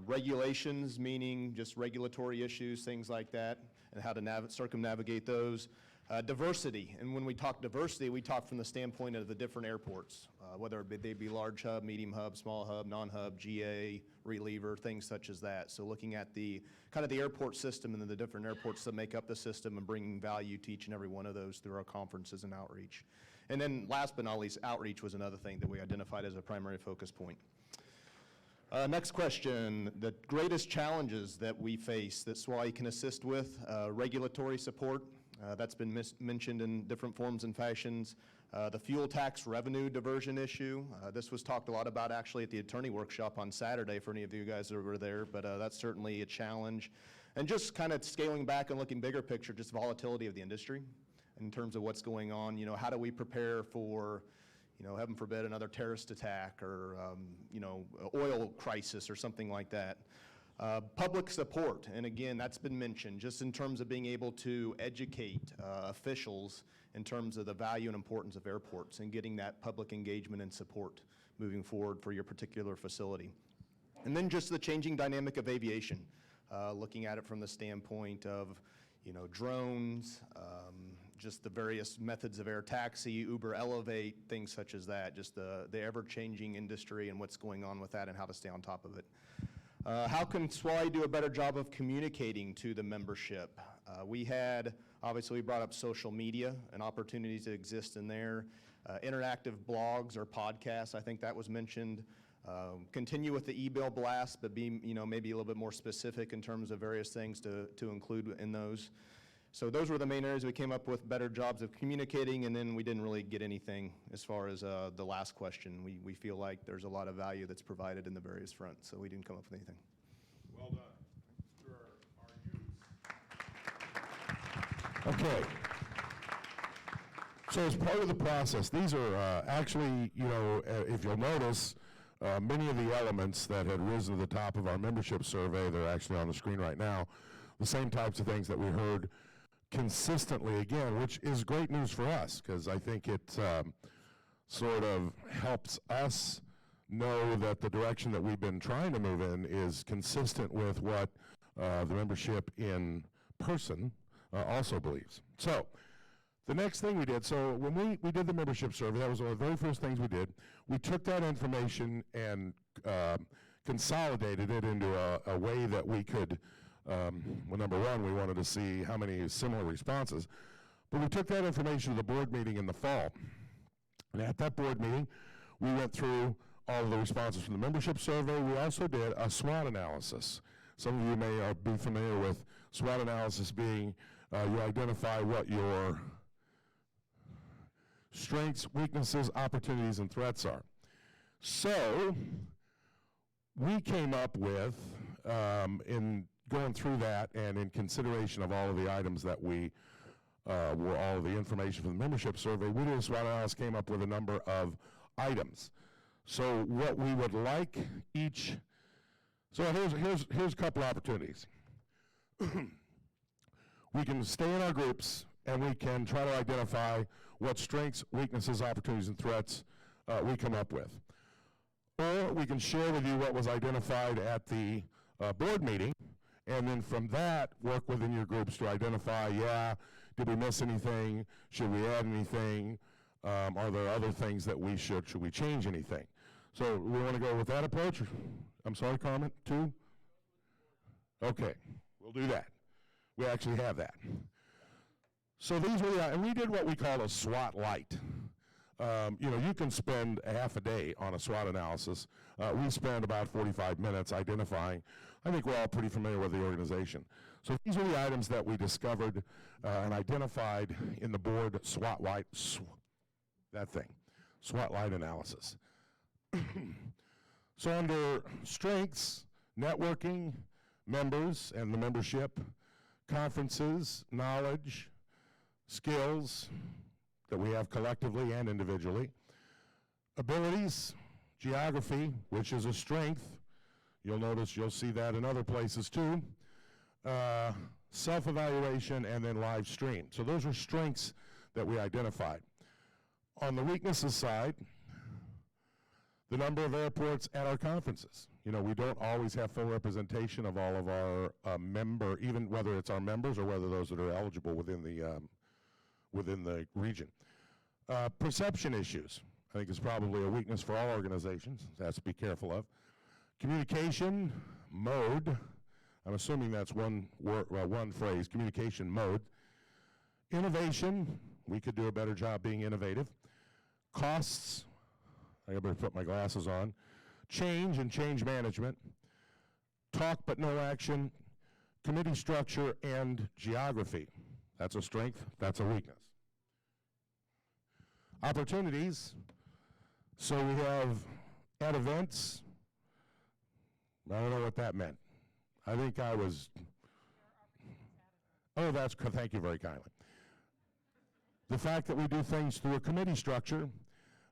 Regulations, meaning just regulatory issues, things like that, and how to circumnavigate those. Diversity, and when we talk diversity, we talk from the standpoint of the different airports, whether they be large hub, medium hub, small hub, non-hub, GA, reliever, things such as that. So looking at the kind of the airport system and then the different airports that make up the system and bringing value to each and every one of those through our conferences and outreach. And then last but not least, outreach was another thing that we identified as a primary focus point. Next question, the greatest challenges that we face that SWAAAE can assist with, regulatory support, that's been mentioned in different forms and fashions. The fuel tax revenue diversion issue, this was talked a lot about actually at the attorney workshop on Saturday for any of you guys that were there, but that's certainly a challenge. And just kind of scaling back and looking bigger picture, just volatility of the industry in terms of what's going on. You know, how do we prepare for, you know, heaven forbid, another terrorist attack or, you know, oil crisis or something like that. Public support, and again, that's been mentioned, just in terms of being able to educate officials in terms of the value and importance of airports and getting that public engagement and support moving forward for your particular facility. And then just the changing dynamic of aviation, looking at it from the standpoint of, you know, drones, just the various methods of air taxi, Uber Elevate, things such as that, just the ever-changing industry and what's going on with that and how to stay on top of it. How can SWAAAE do a better job of communicating to the membership? We had, obviously we brought up social media and opportunities that exist in there. Interactive blogs or podcasts, I think that was mentioned. Continue with the e-bill blast, but be, you know, maybe a little bit more specific in terms of various things to include in those. So those were the main areas we came up with, better jobs of communicating, and then we didn't really get anything as far as the last question. We feel like there's a lot of value that's provided in the various fronts, so we didn't come up with anything. Well done. For our youths. Okay. So as part of the process, these are actually, you know, if you'll notice, many of the elements that had risen to the top of our membership survey, they're actually on the screen right now, the same types of things that we heard consistently again, which is great news for us, because I think it sort of helps us know that the direction that we've been trying to move in is consistent with what the membership in person also believes. So the next thing we did, so when we did the membership survey, that was one of the very first things we did. We took that information and consolidated it into a way that we could, well, number one, we wanted to see how many similar responses, but we took that information to the board meeting in the fall. And at that board meeting, we went through all of the responses from the membership survey. We also did a SWOT analysis. Some of you may be familiar with SWOT analysis being you identify what your strengths, weaknesses, opportunities, and threats are. So we came up with, in going through that and in consideration of all of the items that we were all of the information from the membership survey, we did a SWOT analysis, came up with a number of items. So what we would like each, so here's a couple opportunities. We can stay in our groups and we can try to identify what strengths, weaknesses, opportunities, and threats we come up with. Or we can share with you what was identified at the board meeting, and then from that, work within your groups to identify, yeah, did we miss anything? Should we add anything? Are there other things that we should we change anything? So we want to go with that approach? I'm sorry, comment, two? Okay, we'll do that. We actually have that. So these were and we did what we call a SWOT light. You know, you can spend a half a day on a SWOT analysis. We spend about 45 minutes identifying. I think we're all pretty familiar with the organization. So these are the items that we discovered and identified in the board SWOT light, that thing, SWOT light analysis. So under strengths, networking, members and the membership, conferences, knowledge, skills that we have collectively and individually, abilities, geography, which is a strength. You'll notice, you'll see that in other places too. Self-evaluation, and then live stream. So those are strengths that we identified. On the weaknesses side, the number of airports at our conferences. You know, we don't always have full representation of all of our even whether it's our members or whether those that are eligible within the region. Perception issues, I think, is probably a weakness for all organizations. Has to be careful of. Communication mode, I'm assuming that's one phrase, communication mode. Innovation, we could do a better job being innovative. Costs, I better put my glasses on. Change and change management. Talk but no action. Committee structure and geography. That's a strength, that's a weakness. Opportunities, so we have at events, I don't know what that meant. I think I was, oh, thank you very kindly. The fact that we do things through a committee structure,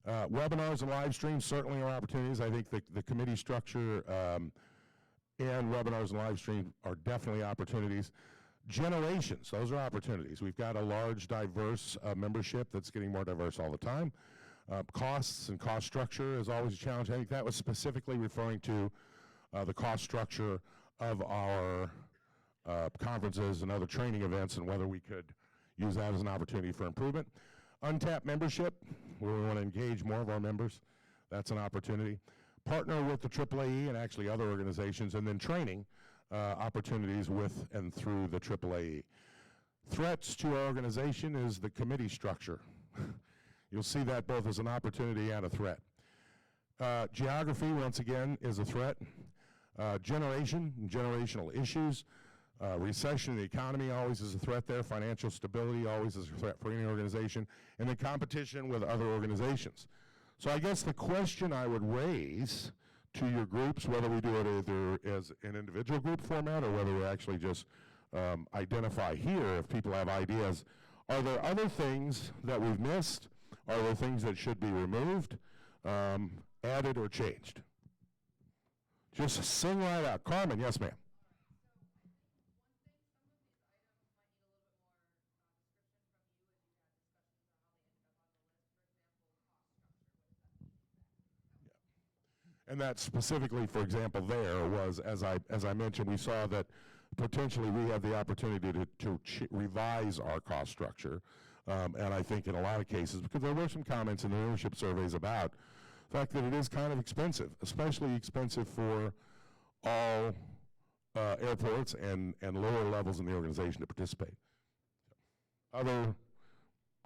webinars and live streams certainly are opportunities. I think the committee structure and webinars and live stream are definitely opportunities. Generations, those are opportunities. We've got a large, diverse membership that's getting more diverse all the time. Costs and cost structure is always a challenge. I think that was specifically referring to the cost structure of our conferences and other training events and whether we could use that as an opportunity for improvement. Untapped membership, where we want to engage more of our members. That's an opportunity. Partner with the AAAE and actually other organizations, and then training opportunities with and through the AAAE. Threats to our organization is the committee structure. You'll see that both as an opportunity and a threat. Geography, once again, is a threat. Generation and generational issues. Recession in the economy always is a threat there. Financial stability always is a threat for any organization. And then competition with other organizations. So I guess the question I would raise to your groups, whether we do it either as an individual group format or whether we actually just identify here, if people have ideas, Are there other things that we've missed? Are there things that should be removed, added, or changed? Just sing right out. Carmen, yes, ma'am. And that specifically, for example, there was, as I mentioned, we saw that potentially we have the opportunity to revise our cost structure. And I think in a lot of cases, because there were some comments in the ownership surveys about the fact that it is kind of expensive, especially expensive for all airports and lower levels in the organization to participate. Other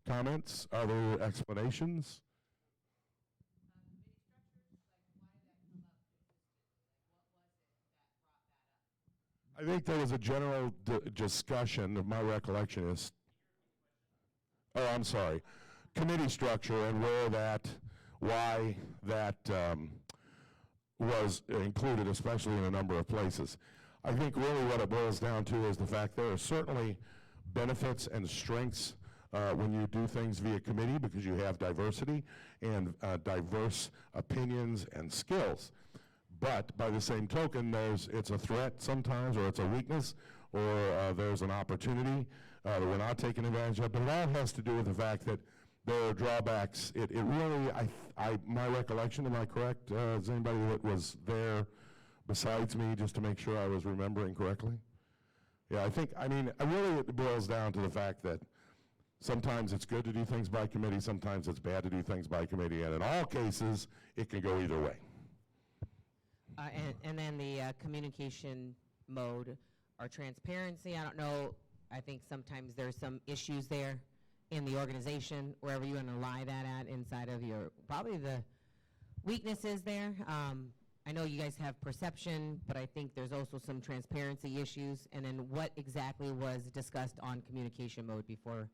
comments, other explanations? I think there was a general discussion, of my recollection is, oh, I'm sorry, committee structure and why that was included, especially in a number of places. I think really what it boils down to is the fact there are certainly benefits and strengths when you do things via committee because you have diversity and diverse opinions and skills. But by the same token, it's a threat sometimes, or it's a weakness, or there's an opportunity that we're not taking advantage of. But it all has to do with the fact that there are drawbacks. It really, my recollection, am I correct? Is anybody that was there besides me, just to make sure I was remembering correctly? Yeah, really it boils down to the fact that sometimes it's good to do things by committee, sometimes it's bad to do things by committee, and in all cases, it can go either way. And then the communication mode or transparency, I don't know, I think sometimes there's some issues there in the organization, wherever you want to lie that at inside of your, probably the weaknesses there. I know you guys have perception, but I think there's also some transparency issues. And then what exactly was discussed on communication mode before,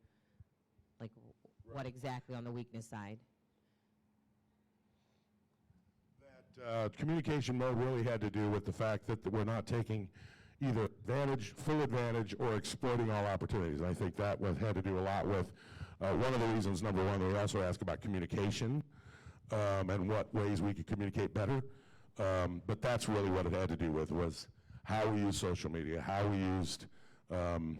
like what exactly on the weakness side? Communication mode really had to do with the fact that we're not taking either full advantage, or exploiting all opportunities. And I think that had to do a lot with one of the reasons, number one, we also asked about communication and what ways we could communicate better. But that's really what it had to do with, was how we use social media, how we used the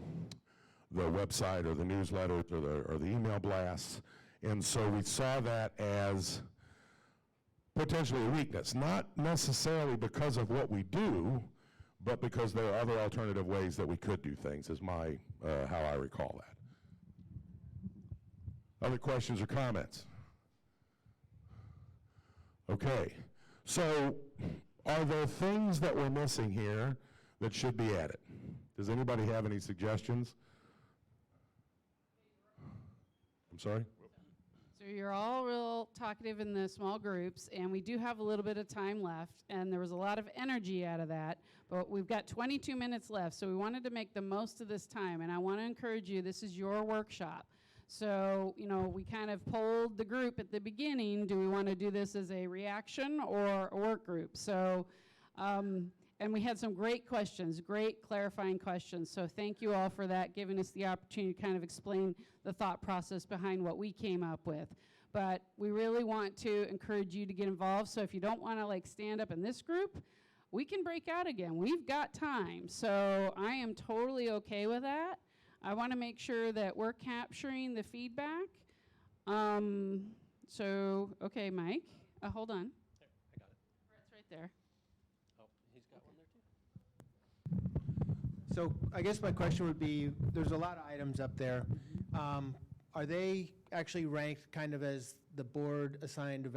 website or the newsletters or the email blasts. And so we saw that as potentially a weakness, not necessarily because of what we do, but because there are other alternative ways that we could do things, is my how I recall that. Other questions or comments? Okay, so are there things that we're missing here that should be added? Does anybody have any suggestions? I'm sorry? So you're all real talkative in the small groups, and we do have a little bit of time left, and there was a lot of energy out of that, but we've got 22 minutes left, so we wanted to make the most of this time, and I want to encourage you, this is your workshop. So, we kind of polled the group at the beginning, do we want to do this as a reaction or a work group? So, and we had some great questions, great clarifying questions. So thank you all for that, giving us the opportunity to kind of explain the thought process behind what we came up with. But we really want to encourage you to get involved. So if you don't want to stand up in this group, we can break out again. We've got time. So I am totally okay with that. I want to make sure that we're capturing the feedback. Okay, Mike, hold on. There, I got it. Brett's right there. Oh, he's got one there too. So I guess my question would be, there's a lot of items up there. Are they actually ranked kind of as the board assigned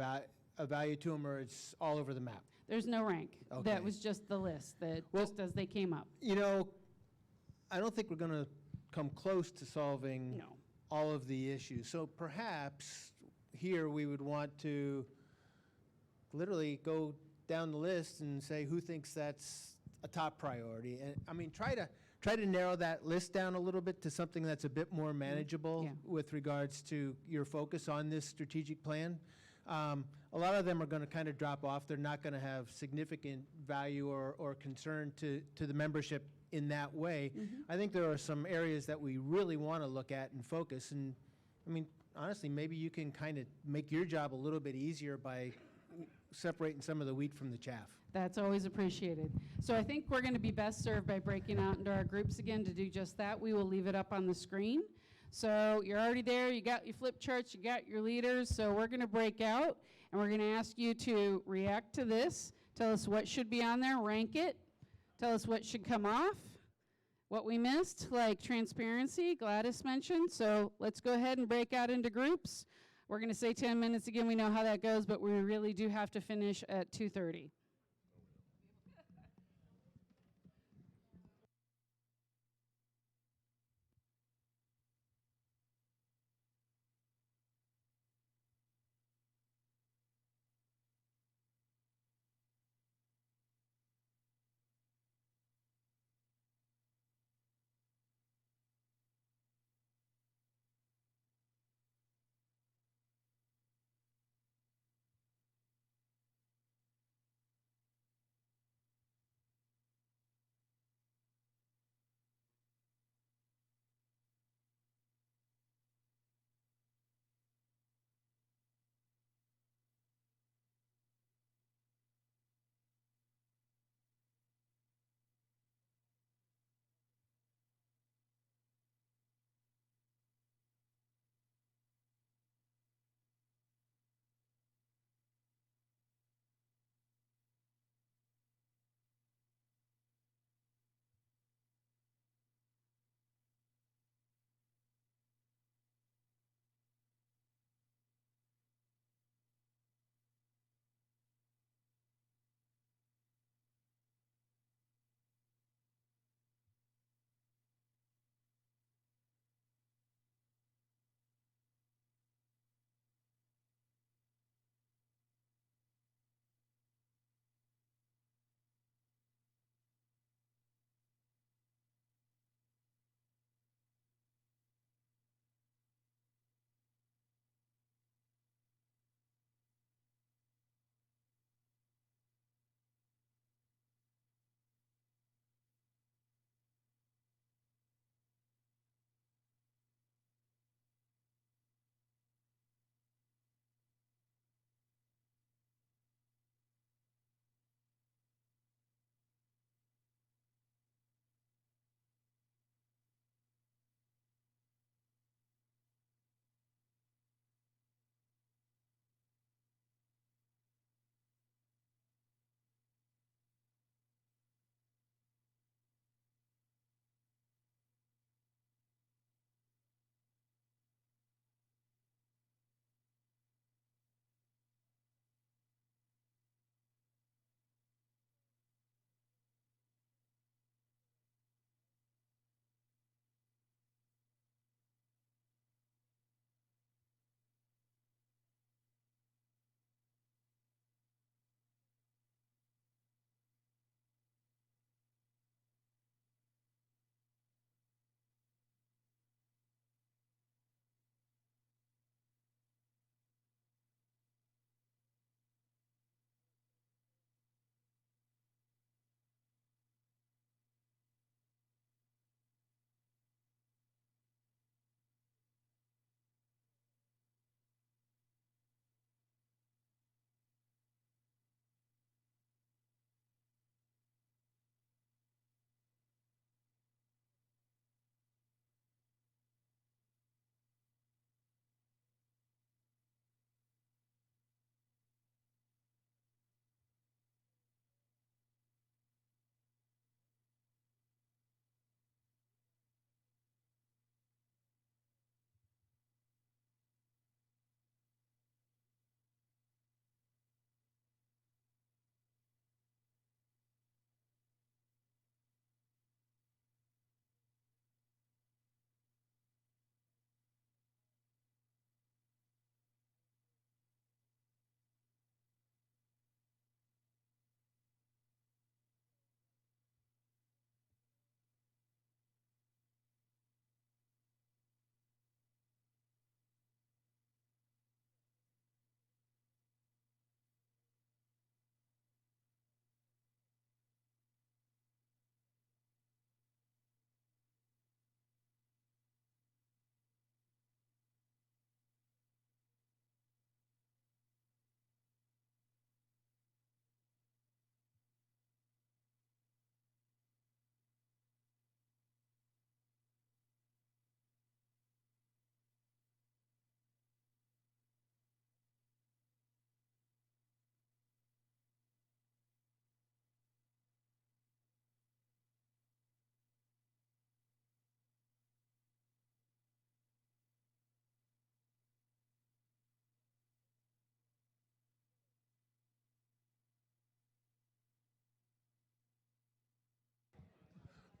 a value to them, or it's all over the map? There's no rank. Okay. That was just the list, just as they came up. I don't think we're going to come close to solving all of the issues. So perhaps here we would want to literally go down the list and say who thinks that's a top priority. And try to narrow that list down a little bit to something that's a bit more manageable with regards to your focus on this strategic plan. A lot of them are going to kind of drop off. They're not going to have significant value or concern to the membership in that way. I think there are some areas that we really want to look at and focus. And I mean, honestly, maybe you can kind of make your job a little bit easier by separating some of the wheat from the chaff. That's always appreciated. So I think we're going to be best served by breaking out into our groups again to do just that. We will leave it up on the screen. So you're already there, you got your flip charts, you got your leaders, so we're going to break out, and we're going to ask you to react to this, tell us what should be on there, rank it, tell us what should come off, what we missed, like transparency, Gladys mentioned. So let's go ahead and break out into groups. We're going to say 10 minutes again, we know how that goes, but we really do have to finish at 2:30.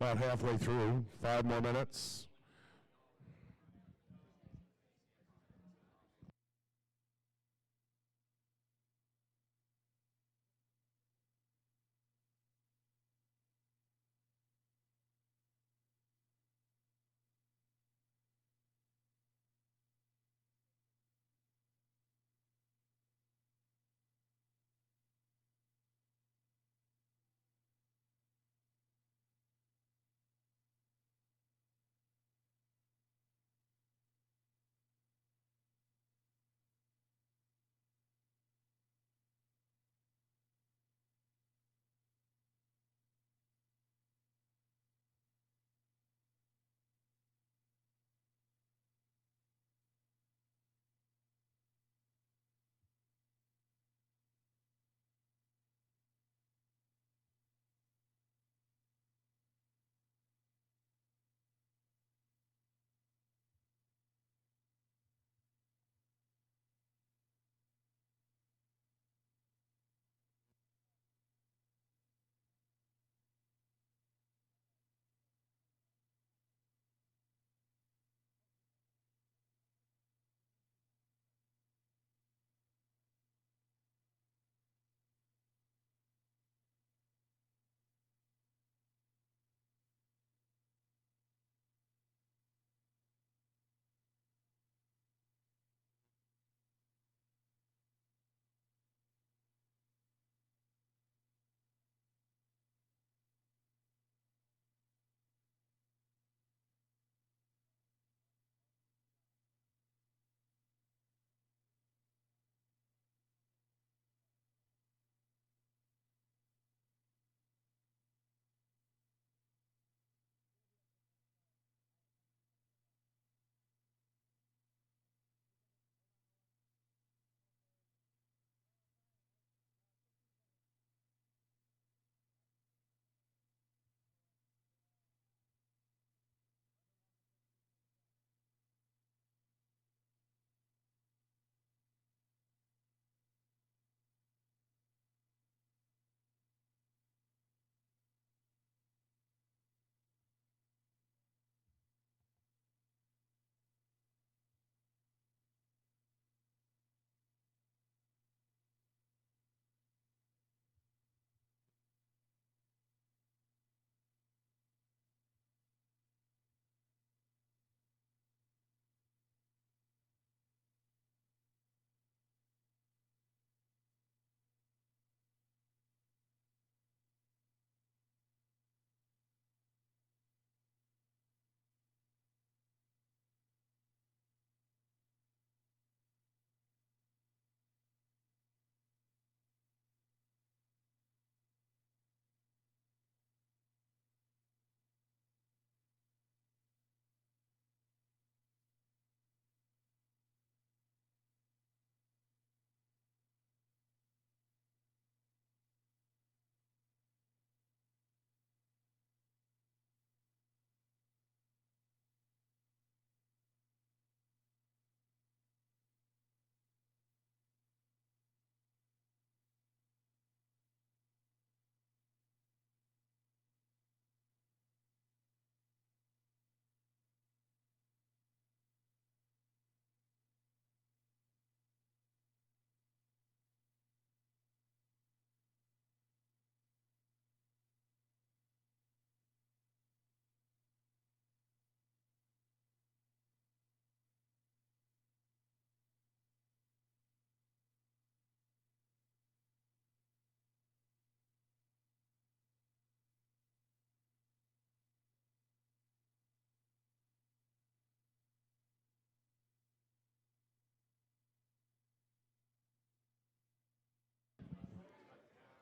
About halfway through, 5 more minutes.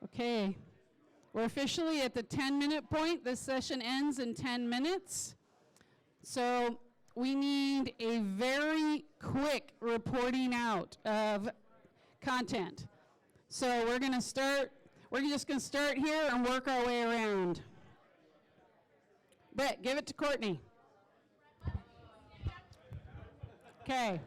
Okay, we're officially at the 10-minute point. This session ends in 10 minutes. So we need a very quick reporting out of content. So we're just going to start here and work our way around. Brett, give it to Courtney. Okay.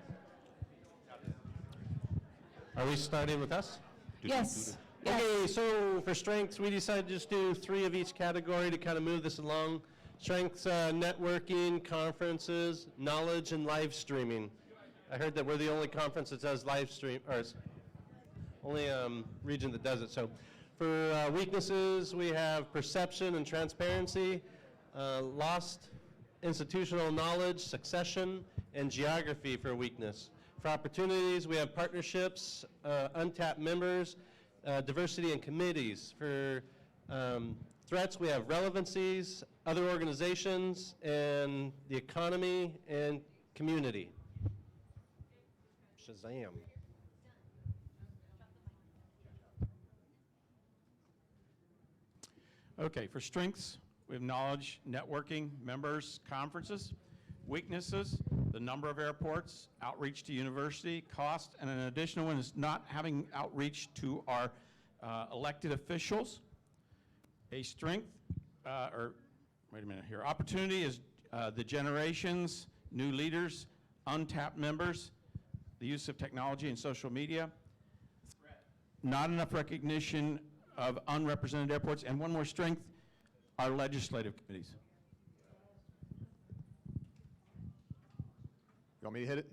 Are we starting with us? Yes. Okay, so for strengths, we decided to just do 3 of each category to kind of move this along. Strengths, networking, conferences, knowledge, and live streaming. I heard that we're the only conference that does live stream, or only region that does it. So for weaknesses, we have perception and transparency, lost institutional knowledge, succession, and geography for weakness. For opportunities, we have partnerships, untapped members, diversity in committees. For threats, we have relevancies, other organizations, and the economy and community. Shazam. Okay, for strengths, we have knowledge, networking, members, conferences. Weaknesses, the number of airports, outreach to university, cost, and an additional one is not having outreach to our elected officials. A strength, wait a minute here, opportunity is the generations, new leaders, untapped members, the use of technology and social media. Not enough recognition of unrepresented airports, and one more strength, our legislative committees. You want me to hit it?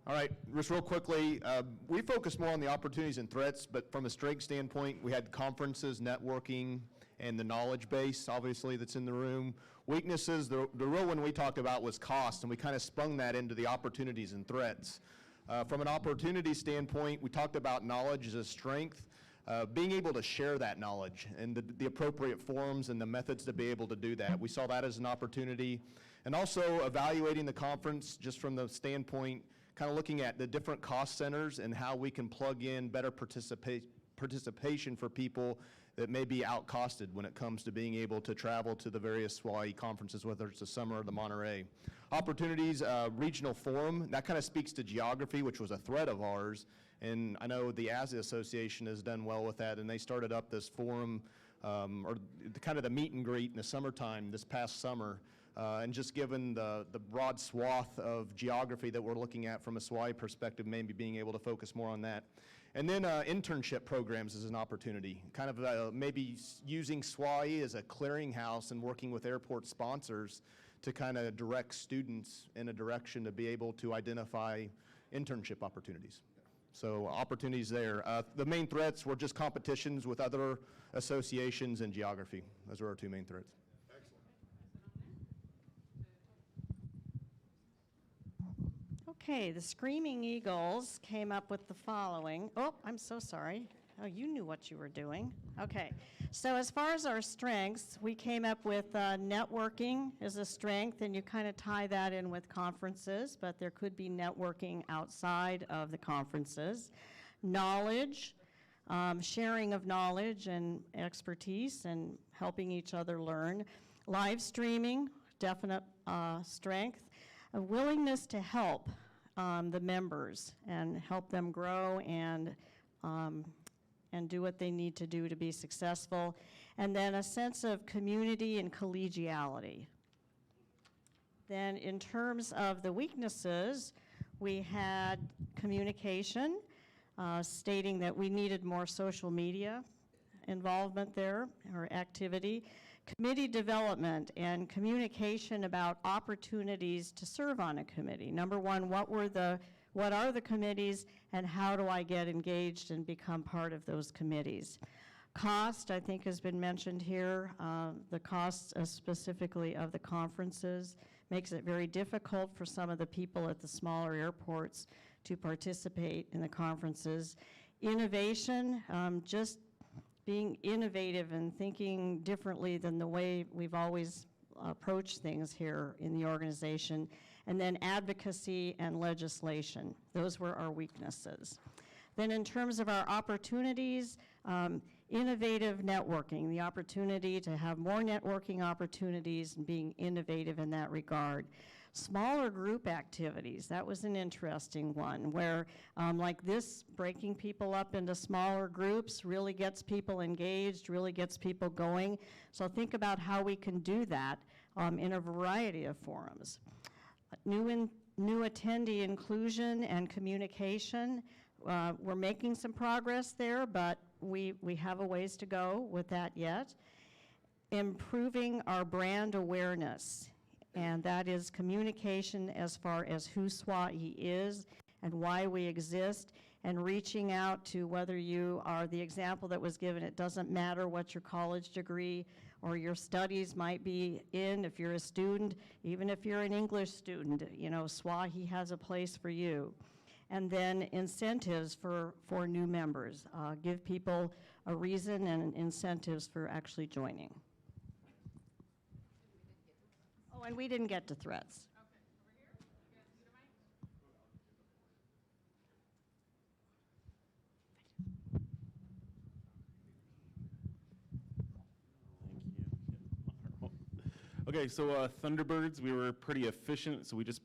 All right, just real quickly, we focus more on the opportunities and threats, but from a strength standpoint, we had conferences, networking, and the knowledge base, obviously, that's in the room. Weaknesses, the real one we talked about was cost, and we kind of spun that into the opportunities and threats. From an opportunity standpoint, we talked about knowledge as a strength, being able to share that knowledge and the appropriate forums and the methods to be able to do that. We saw that as an opportunity. And also evaluating the conference just from the standpoint, kind of looking at the different cost centers and how we can plug in better participation for people that may be outcosted when it comes to being able to travel to the various SWAAAE conferences, whether it's the summer or the Monterey. Opportunities, regional forum, that kind of speaks to geography, which was a threat of ours. And I know the A.A.E Association has done well with that, and they started up this forum, or kind of the meet and greet in the summertime this past summer. And just given the broad swath of geography that we're looking at from a SWAAAE perspective, maybe being able to focus more on that. And then internship programs is an opportunity, kind of maybe using SWAAAE as a clearinghouse and working with airport sponsors to kind of direct students in a direction to be able to identify internship opportunities. So opportunities there. The main threats were just competitions with other associations and geography. Those are our two main threats. Okay, the Screaming Eagles came up with the following. Oh, I'm so sorry. Oh, you knew what you were doing. Okay, so as far as our strengths, we came up with networking as a strength, and you kind of tie that in with conferences, but there could be networking outside of the conferences. Knowledge, sharing of knowledge and expertise and helping each other learn. Live streaming, definite strength. A willingness to help the members and help them grow and do what they need to do to be successful. And then a sense of community and collegiality. Then in terms of the weaknesses, we had communication, stating that we needed more social media involvement there, or activity. Committee development and communication about opportunities to serve on a committee. Number one, what are the committees and how do I get engaged and become part of those committees? Cost, I think, has been mentioned here. The costs specifically of the conferences makes it very difficult for some of the people at the smaller airports to participate in the conferences. Innovation, just being innovative and thinking differently than the way we've always approached things here in the organization. And then advocacy and legislation. Those were our weaknesses. Then in terms of our opportunities, innovative networking, the opportunity to have more networking opportunities and being innovative in that regard. Smaller group activities, that was an interesting one, where like this, breaking people up into smaller groups really gets people engaged, really gets people going. So think about how we can do that in a variety of forums. New attendee inclusion and communication, we're making some progress there, but we have a ways to go with that yet. improving our brand awareness, and that is communication as far as who SWAAAE is and why we exist, and reaching out to whether you are the example that was given. It doesn't matter what your college degree or your studies might be in. If you're a student, even if you're an English student, you know, SWAAAE has a place for you. And then incentives for new members. Give people a reason and incentives for actually joining. Oh, and we didn't get to threats. Okay, so Thunderbirds, we were pretty efficient, so we just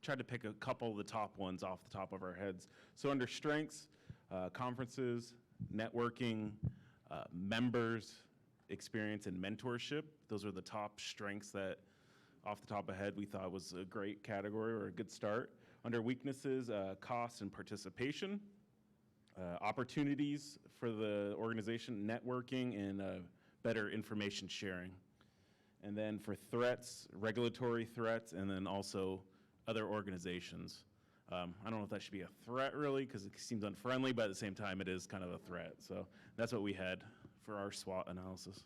tried to pick a couple of the top ones off the top of our heads. So under strengths, conferences, networking, members, experience, and mentorship, those are the top strengths that, off the top of head, we thought was a great category or a good start. Under weaknesses, cost and participation, opportunities for the organization, networking, and better information sharing. And then for threats, regulatory threats, and then also other organizations. I don't know if that should be a threat really, because it seems unfriendly, but at the same time it is kind of a threat. So that's what we had for our SWOT analysis.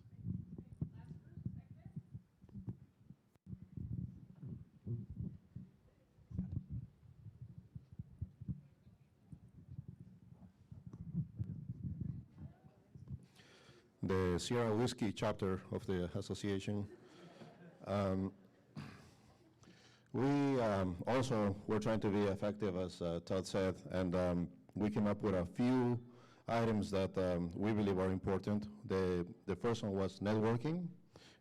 The Sierra Whiskey chapter of the association. We also were trying to be effective, as Todd said, and we came up with a few items that we believe are important. The first one was networking,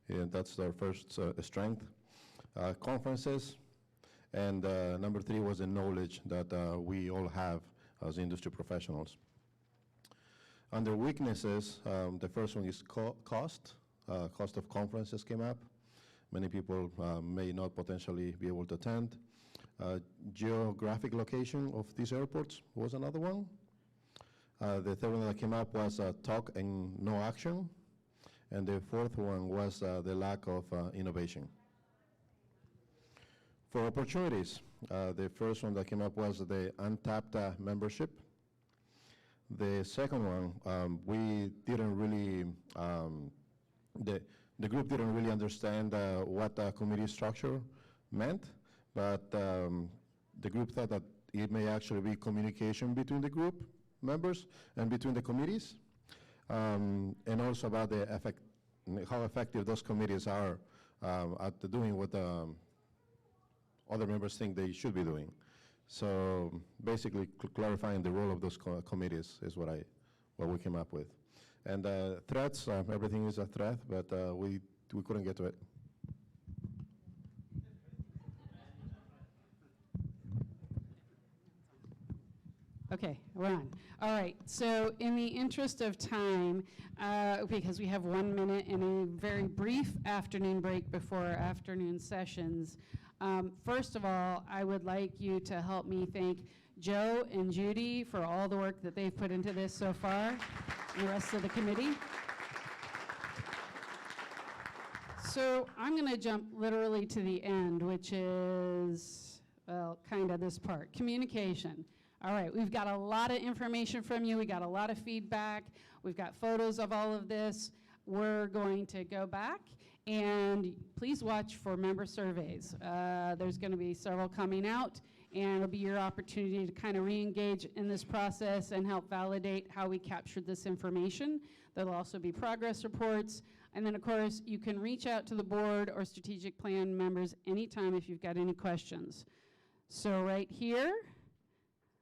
and that's our first strength. Conferences, and number 3 was the knowledge that we all have as industry professionals. Under weaknesses, the first one is cost. Cost of conferences came up. Many people may not potentially be able to attend. Geographic location of these airports was another one. The third one that came up was talk and no action. And the fourth one was the lack of innovation. For opportunities, the first one that came up was the untapped membership. The second one, we didn't really, the group didn't really understand what committee structure meant, but the group thought that it may actually be communication between the group members and between the committees, and also about the how effective those committees are at doing what other members think they should be doing. So basically clarifying the role of those committees is what we came up with. And threats, everything is a threat, but we couldn't get to it. Okay, we're on. All right, so in the interest of time, because we have 1 minute and a very brief afternoon break before our afternoon sessions, first of all, I would like you to help me thank Joe and Judy for all the work that they've put into this so far, and the rest of the committee. So I'm going to jump literally to the end, which is, well, kind of this part, communication. All right, we've got a lot of information from you. We got a lot of feedback. We've got photos of all of this. We're going to go back, and please watch for member surveys. There's going to be several coming out, and it'll be your opportunity to kind of re-engage in this process and help validate how we captured this information. There'll also be progress reports. And then, of course, you can reach out to the board or strategic plan members anytime if you've got any questions. So right here,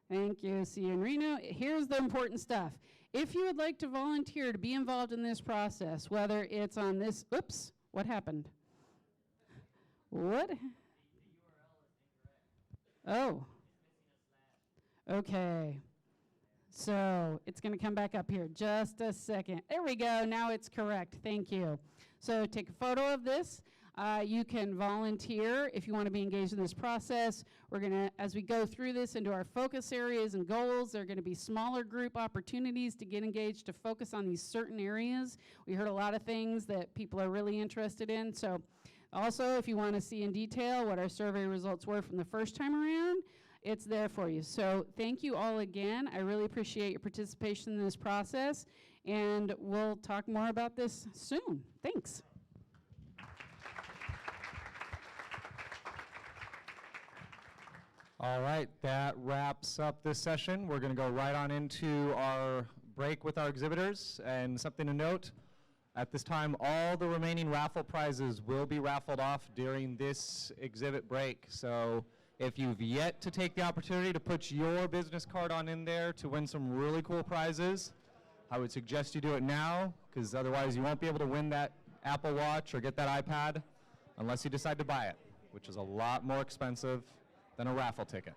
thank you, see you in Reno. Here's the important stuff. If you would like to volunteer to be involved in this process, whether it's on this, oops, what happened? What? Oh. Okay. So it's going to come back up here. Just a second. There we go. Now it's correct. Thank you. So take a photo of this. You can volunteer if you want to be engaged in this process. We're going to, as we go through this into our focus areas and goals, there are going to be smaller group opportunities to get engaged, to focus on these certain areas. We heard a lot of things that people are really interested in. So also, if you want to see in detail what our survey results were from the first time around, it's there for you. So thank you all again. I really appreciate your participation in this process, and we'll talk more about this soon. Thanks. All right, that wraps up this session. We're going to go right on into our break with our exhibitors. And something to note, at this time, all the remaining raffle prizes will be raffled off during this exhibit break. So if you've yet to take the opportunity to put your business card on in there to win some really cool prizes, I would suggest you do it now, because otherwise you won't be able to win that Apple Watch or get that iPad unless you decide to buy it, which is a lot more expensive than a raffle ticket.